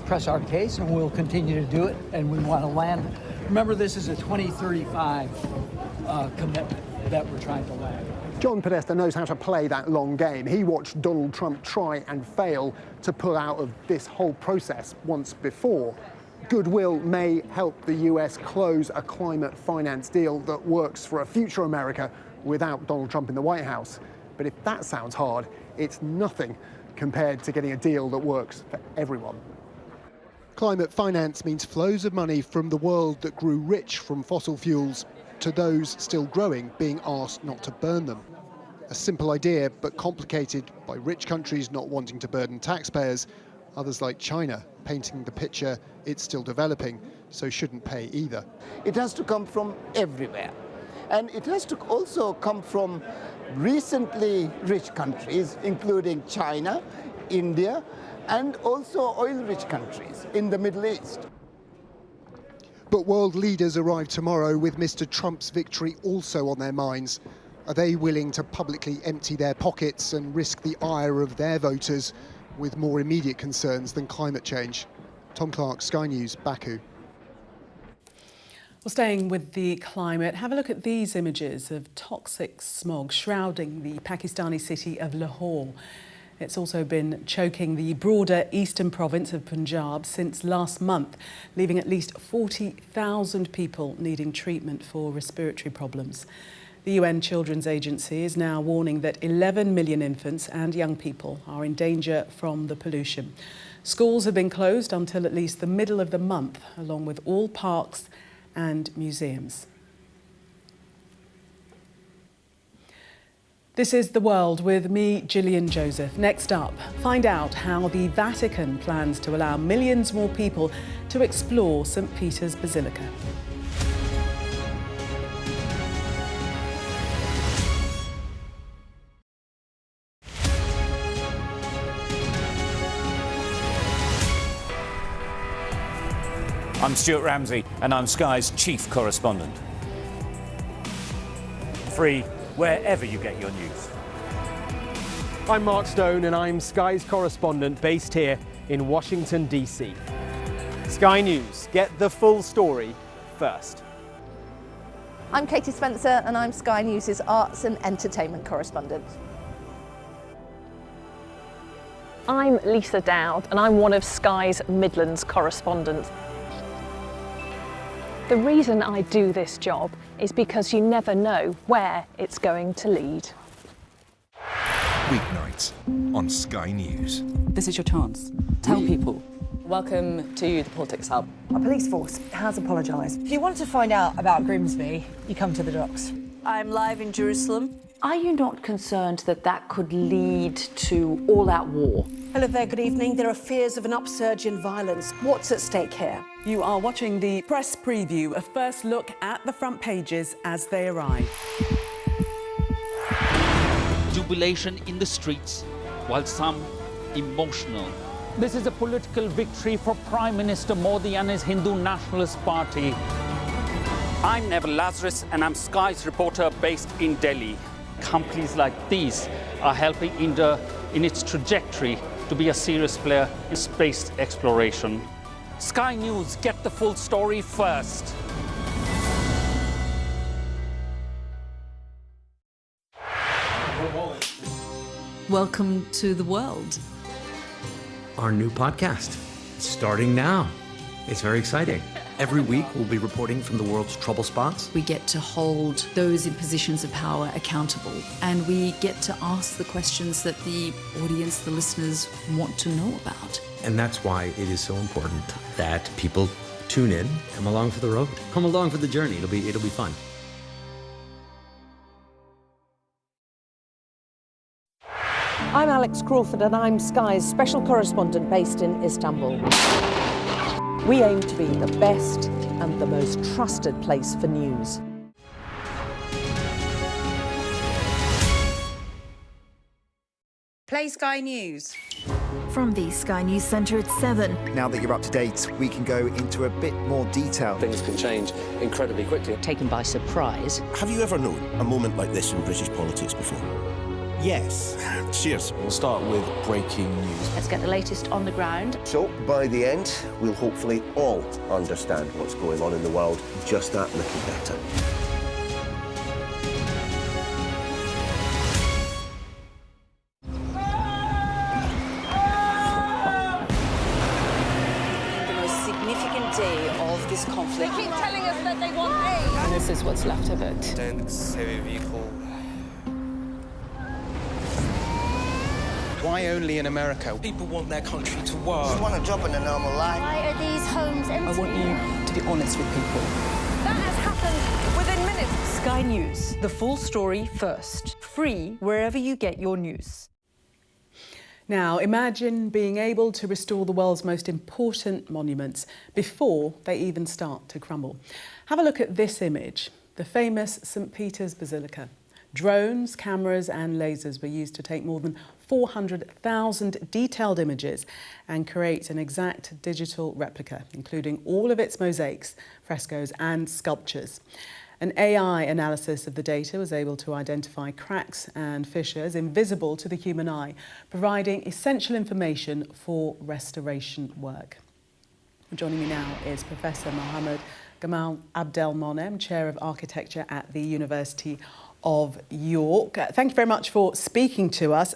press our case, and we'll continue to do it. And we want to land. Remember, this is a 2035 commitment that we're trying to land. John Podesta knows how to play that long game. He watched Donald Trump try and fail to pull out of this whole process once before. Goodwill may help the US close a climate finance deal that works for a future America without Donald Trump in the White House. But if that sounds hard, it's nothing compared to getting a deal that works for everyone. Climate finance means flows of money from the world that grew rich from fossil fuels to those still growing being asked not to burn them. A simple idea, but complicated by rich countries not wanting to burden taxpayers, others like China painting the picture it's still developing, so shouldn't pay either. It has to come from everywhere. And it has to also come from recently rich countries, including China, India, and also oil-rich countries in the Middle East. But world leaders arrive tomorrow with Mr. Trump's victory also on their minds. Are they willing to publicly empty their pockets and risk the ire of their voters with more immediate concerns than climate change? Tom Clark, Sky News, Baku. Well, staying with the climate, have a look at these images of toxic smog shrouding the Pakistani city of Lahore. It's also been choking the broader eastern province of Punjab since last month, leaving at least 40,000 people needing treatment for respiratory problems. The UN Children's Agency is now warning that 11 million infants and young people are in danger from the pollution. Schools have been closed until at least the middle of the month, along with all parks and museums. This is The World with me, Gillian Joseph. Next up, find out how the Vatican plans to allow millions more people to explore St. Peter's Basilica. I'm Stuart Ramsey, and I'm Sky's chief correspondent. Free wherever you get your news. I'm Mark Stone and I'm Sky's correspondent based here in Washington, D.C. Sky News, get the full story first. I'm Katie Spencer and I'm Sky News' arts and entertainment correspondent. I'm Lisa Dowd and I'm one of Sky's Midlands correspondents. The reason I do this job is because you never know where it's going to lead. Weeknights on Sky News. This is your chance. Tell people. Welcome to the Politics Hub. Our police force has apologised. If you want to find out about Grimsby, you come to the docks. I'm live in Jerusalem. Are you not concerned that that could lead to all-out war? Hello there, good evening. There are fears of an upsurge in violence. What's at stake here? You are watching the press preview, a first look at the front pages as they arrive. Jubilation in the streets, while some emotional. This is a political victory for Prime Minister Modi and his Hindu Nationalist Party. I'm Neville Lazarus and I'm Sky's reporter based in Delhi. Companies like these are helping India in its trajectory to be a serious player in space exploration. Sky News, get the full story first. Welcome to the world. Our new podcast, starting now. It's very exciting. Every week, we'll be reporting from the world's trouble spots. We get to hold those in positions of power accountable, and we get to ask the questions that the audience, the listeners, want to know about. And that's why it is so important that people tune in, come along for the road, come along for the journey. It'll be fun. I'm Alex Crawford and I'm Sky's special correspondent based in Istanbul. We aim to be the best and the most trusted place for news. Play Sky News. From the Sky News Centre at 7. Now that you're up to date, we can go into a bit more detail. Things can change incredibly quickly. Taken by surprise. Have you ever known a moment like this in British politics before? Yes. Cheers. We'll start with breaking news. Let's get the latest on the ground. So, by the end, we'll hopefully all understand what's going on in the world just that little better. The most significant day of this conflict. They keep telling us that they want aid. And this is what's left of it. Tanks, heavy vehicle. Why only in America? People want their country to work. Just want a job in a normal life. Why are these homes empty? I want you to be honest with people. That has happened within minutes. Sky News, the full story first. Free wherever you get your news. Now, imagine being able to restore the world's most important monuments before they even start to crumble. Have a look at this image, the famous St. Peter's Basilica. Drones, cameras and lasers were used to take more than 400,000 detailed images and create an exact digital replica, including all of its mosaics, frescoes and sculptures. An AI analysis of the data was able to identify cracks and fissures invisible to the human eye, providing essential information for restoration work. Joining me now is Professor Mohamed Gamal Abdelmonem, Chair of Architecture at the University of York. Thank you very much for speaking to us.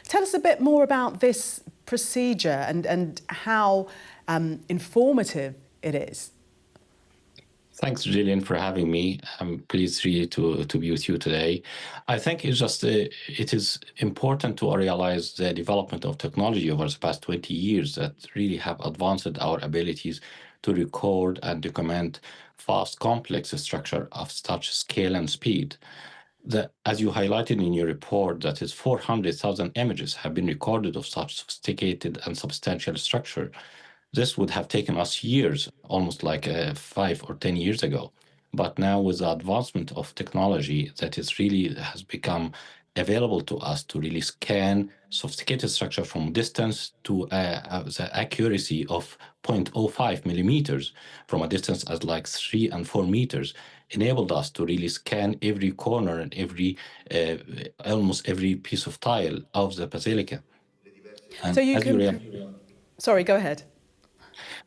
Tell us a bit more about this procedure and how informative it is. Thanks, Gillian, for having me. I'm pleased really to be with you today. I think it's just it is important to realize the development of technology over the past 20 years that really have advanced our abilities to record and document vast, complex structure of such scale and speed. As you highlighted in your report, that is 400,000 images have been recorded of such sophisticated and substantial structure. This would have taken us years, almost like 5 or 10 years ago. But now with the advancement of technology, that is really has become available to us to really scan sophisticated structure from distance to the accuracy of 0.05 millimeters from a distance as like 3 and 4 meters, enabled us to really scan every corner and every almost every piece of tile of the basilica. And so you can... Sorry, go ahead.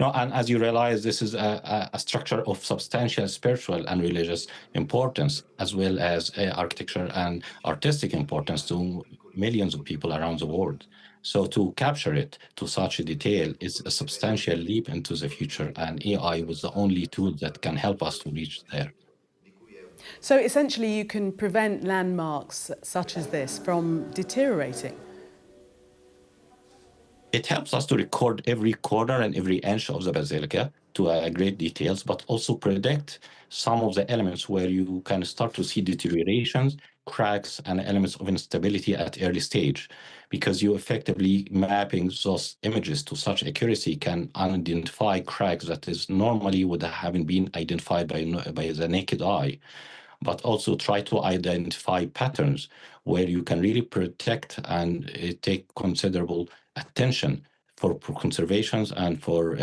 No, and as you realize, this is a structure of substantial spiritual and religious importance, as well as architecture and artistic importance to millions of people around the world. So to capture it to such a detail is a substantial leap into the future, and AI was the only tool that can help us to reach there. So essentially you can prevent landmarks such as this from deteriorating. It helps us to record every corner and every inch of the basilica to great details, but also predict some of the elements where you can start to see deteriorations, cracks, and elements of instability at early stage, because you effectively mapping those images to such accuracy can identify cracks that is normally would haven't been identified by the naked eye, but also try to identify patterns where you can really protect and take considerable attention for conservations and for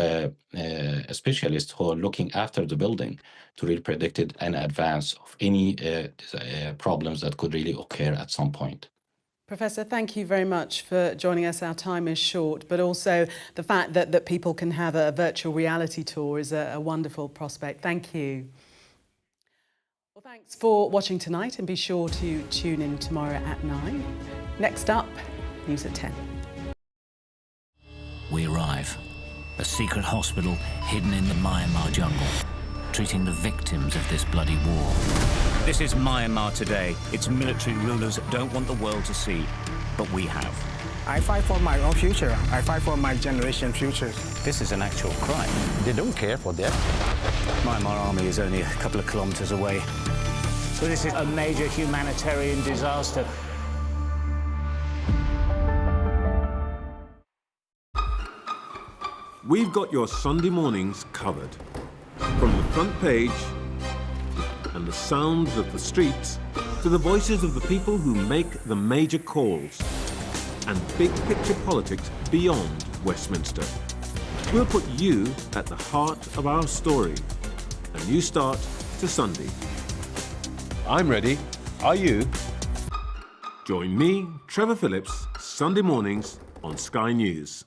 specialists who are looking after the building to really predict it in advance of any problems that could really occur at some point. Professor, thank you very much for joining us. Our time is short, but also the fact that people can have a virtual reality tour is a wonderful prospect. Thank you. Well, thanks for watching tonight, and be sure to tune in tomorrow at 9. Next up, news at 10. We arrive. A secret hospital hidden in the Myanmar jungle, treating the victims of this bloody war. This is Myanmar today. Its military rulers don't want the world to see, but we have. I fight for my own future. I fight for my generation's future. This is an actual crime. They don't care for that. Myanmar army is only a couple of kilometers away. So this is a major humanitarian disaster. We've got your Sunday mornings covered. From the front page and the sounds of the streets to the voices of the people who make the major calls and big picture politics beyond Westminster. We'll put you at the heart of our story. A new start to Sunday. I'm ready. Are you? Join me, Trevor Phillips, Sunday mornings on Sky News.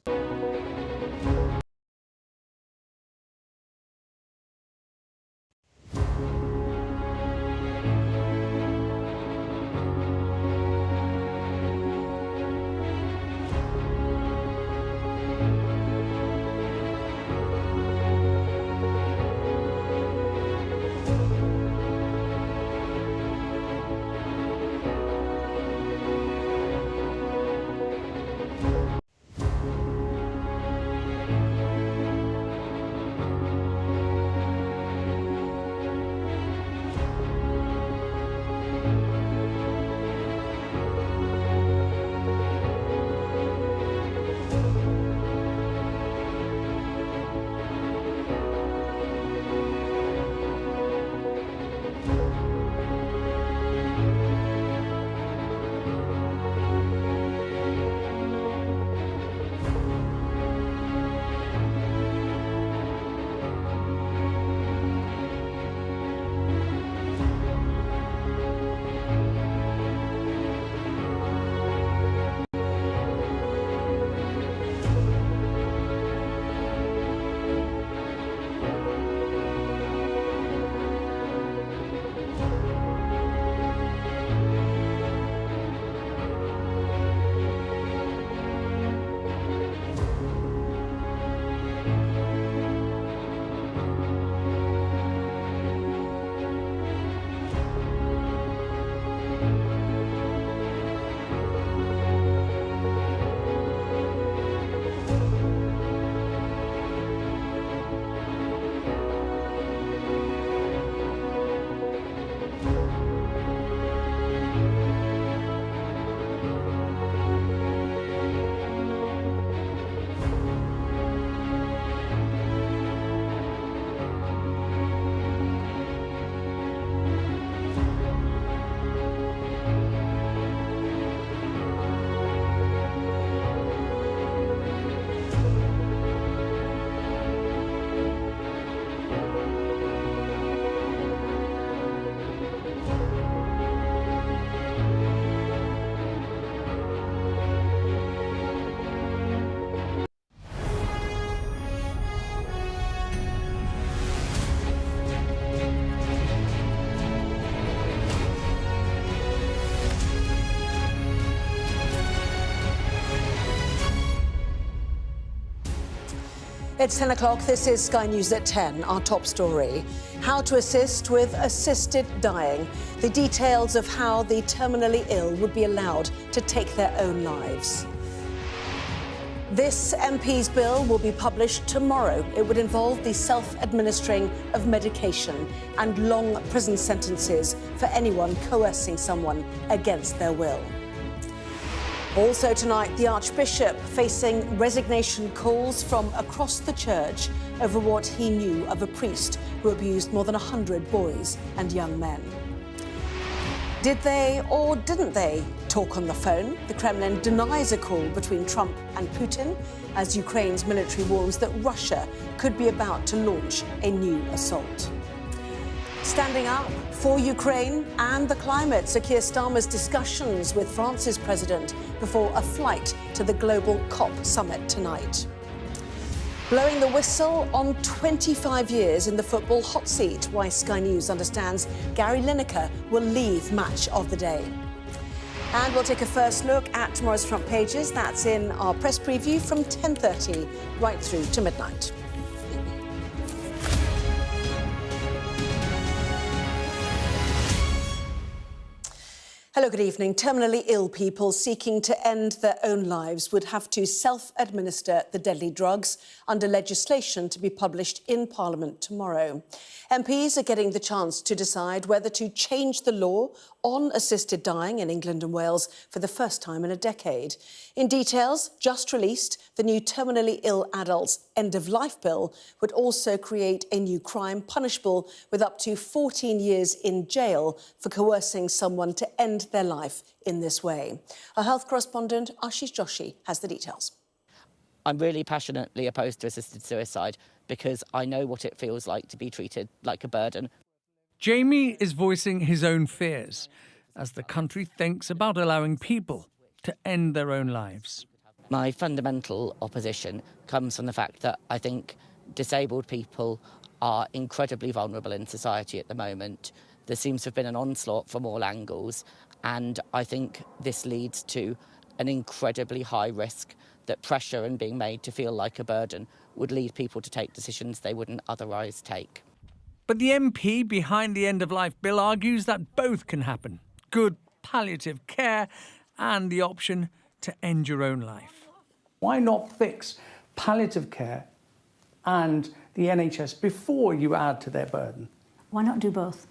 It's 10 o'clock. This is Sky News at 10. Our top story: how to assist with assisted dying. The details of how the terminally ill would be allowed to take their own lives. This MP's bill will be published tomorrow. It would involve the self-administering of medication and long prison sentences for anyone coercing someone against their will. Also tonight, the Archbishop facing resignation calls from across the church over what he knew of a priest who abused more than 100 boys and young men. Did they or didn't they talk on the phone? The Kremlin denies a call between Trump and Putin as Ukraine's military warns that Russia could be about to launch a new assault. Standing up for Ukraine and the climate, Sir Keir Starmer's discussions with France's president before a flight to the global COP summit tonight. Blowing the whistle on 25 years in the football hot seat, why Sky News understands Gary Lineker will leave Match of the Day. And we'll take a first look at tomorrow's front pages. That's in our press preview from 10:30 right through to midnight. Hello, good evening. Terminally ill people seeking to end their own lives would have to self-administer the deadly drugs under legislation to be published in Parliament tomorrow. MPs are getting the chance to decide whether to change the law on assisted dying in England and Wales for the first time in a decade. In details, just released, the new terminally ill adults end-of-life bill would also create a new crime punishable with up to 14 years in jail for coercing someone to end their life in this way. Our health correspondent, Ashish Joshi, has the details. I'm really passionately opposed to assisted suicide because I know what it feels like to be treated like a burden. Jamie is voicing his own fears as the country thinks about allowing people to end their own lives. My fundamental opposition comes from the fact that I think disabled people are incredibly vulnerable in society at the moment. There seems to have been an onslaught from all angles, and I think this leads to an incredibly high risk that pressure and being made to feel like a burden would lead people to take decisions they wouldn't otherwise take. But the MP behind the end-of-life bill argues that both can happen: good palliative care and the option to end your own life. Why not fix palliative care and the NHS before you add to their burden? Why not do both?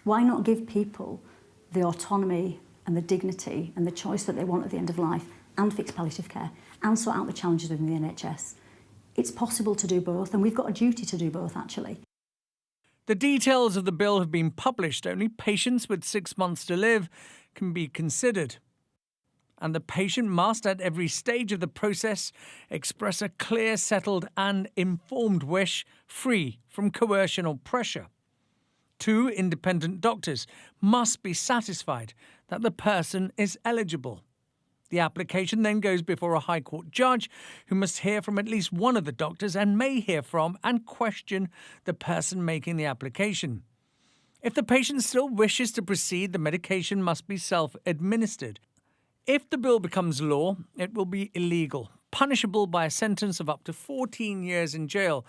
Why not give people the autonomy and the dignity and the choice that they want at the end of life, and fix palliative care and sort out the challenges within the NHS? It's possible to do both, and we've got a duty to do both, actually. The details of the bill have been published. Only patients with 6 months to live can be considered. And the patient must, at every stage of the process, express a clear, settled and informed wish, free from coercion or pressure. 2 independent doctors must be satisfied that the person is eligible. The application then goes before a High Court judge who must hear from at least one of the doctors and may hear from and question the person making the application. If the patient still wishes to proceed, the medication must be self-administered. If the bill becomes law, it will be illegal, punishable by a sentence of up to 14 years in jail,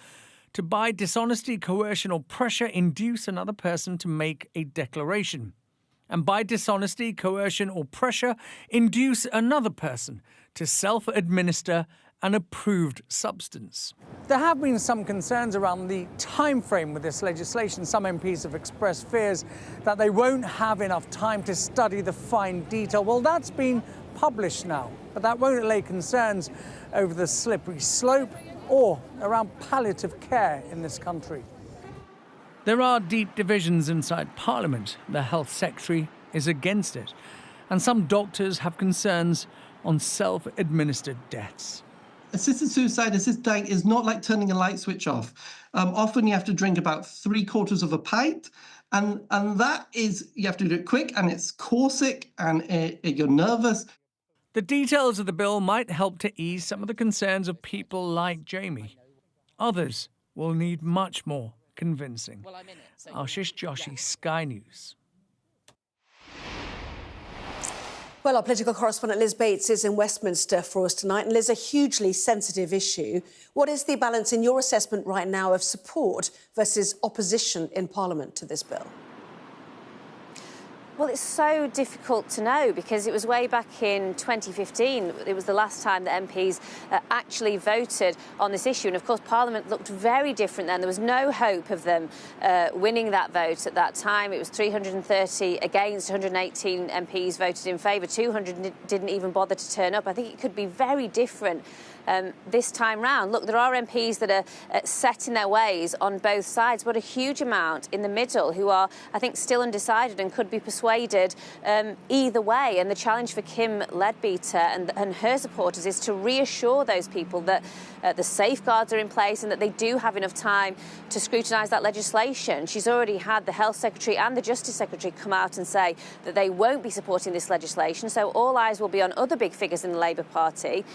to by dishonesty, coercion or pressure induce another person to make a declaration. And by dishonesty, coercion or pressure induce another person to self-administer an approved substance. There have been some concerns around the time frame with this legislation. Some MPs have expressed fears that they won't have enough time to study the fine detail. Well, that's been published now, but that won't allay concerns over the slippery slope or around palliative care in this country. There are deep divisions inside Parliament. The Health Secretary is against it, and some doctors have concerns on self-administered deaths. Assisted suicide, assisted dying is not like turning a light switch off. Often you have to drink about 3/4 of a pint, and that is, you have to do it quick, and it's caustic, and you're nervous. The details of the bill might help to ease some of the concerns of people like Jamie. Others will need much more convincing. Ashish Joshi, Sky News. Well, our political correspondent Liz Bates is in Westminster for us tonight. And Liz, a hugely sensitive issue. What is the balance in your assessment right now of support versus opposition in Parliament to this bill? Well, it's so difficult to know because it was way back in 2015. It was the last time that MPs actually voted on this issue. And of course, Parliament looked very different then. There was no hope of them winning that vote at that time. It was 330 against, 118 MPs voted in favour. 200 didn't even bother to turn up. I think it could be very different this time round. Look, there are MPs that are set in their ways on both sides, but a huge amount in the middle who are, I think, still undecided and could be persuaded either way. And the challenge for Kim Leadbeater and her supporters is to reassure those people that the safeguards are in place and that they do have enough time to scrutinise that legislation. She's already had the Health Secretary and the Justice Secretary come out and say that they won't be supporting this legislation. So all eyes will be on other big figures in the Labour Party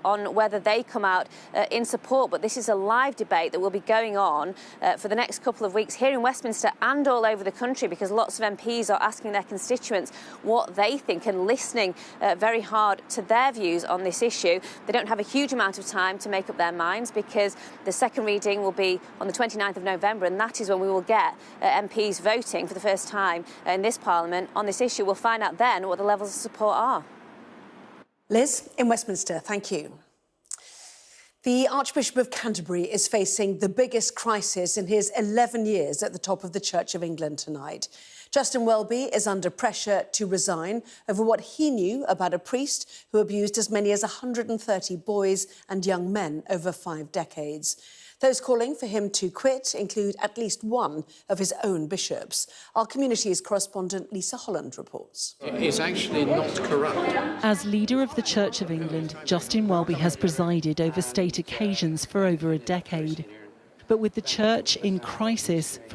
on whether they come out in support. But this is a live debate that will be going on for the next couple of weeks here in Westminster and all over the country, because lots of MPs are asking their constituents what they think and listening very hard to their views on this issue. They don't have a huge amount of time to make up their minds because the second reading will be on the 29th of November, and that is when we will get MPs voting for the first time in this Parliament on this issue. We'll find out then what the levels of support are. Liz, in Westminster, thank you. The Archbishop of Canterbury is facing the biggest crisis in his 11 years at the top of the Church of England tonight. Justin Welby is under pressure to resign over what he knew about a priest who abused as many as 130 boys and young men over 5 decades. Those calling for him to quit include at least one of his own bishops. Our communities correspondent Lisa Holland reports. It's actually not corrupt. As leader of the Church of England, Justin Welby has presided over state occasions for over a decade. But with the Church in crisis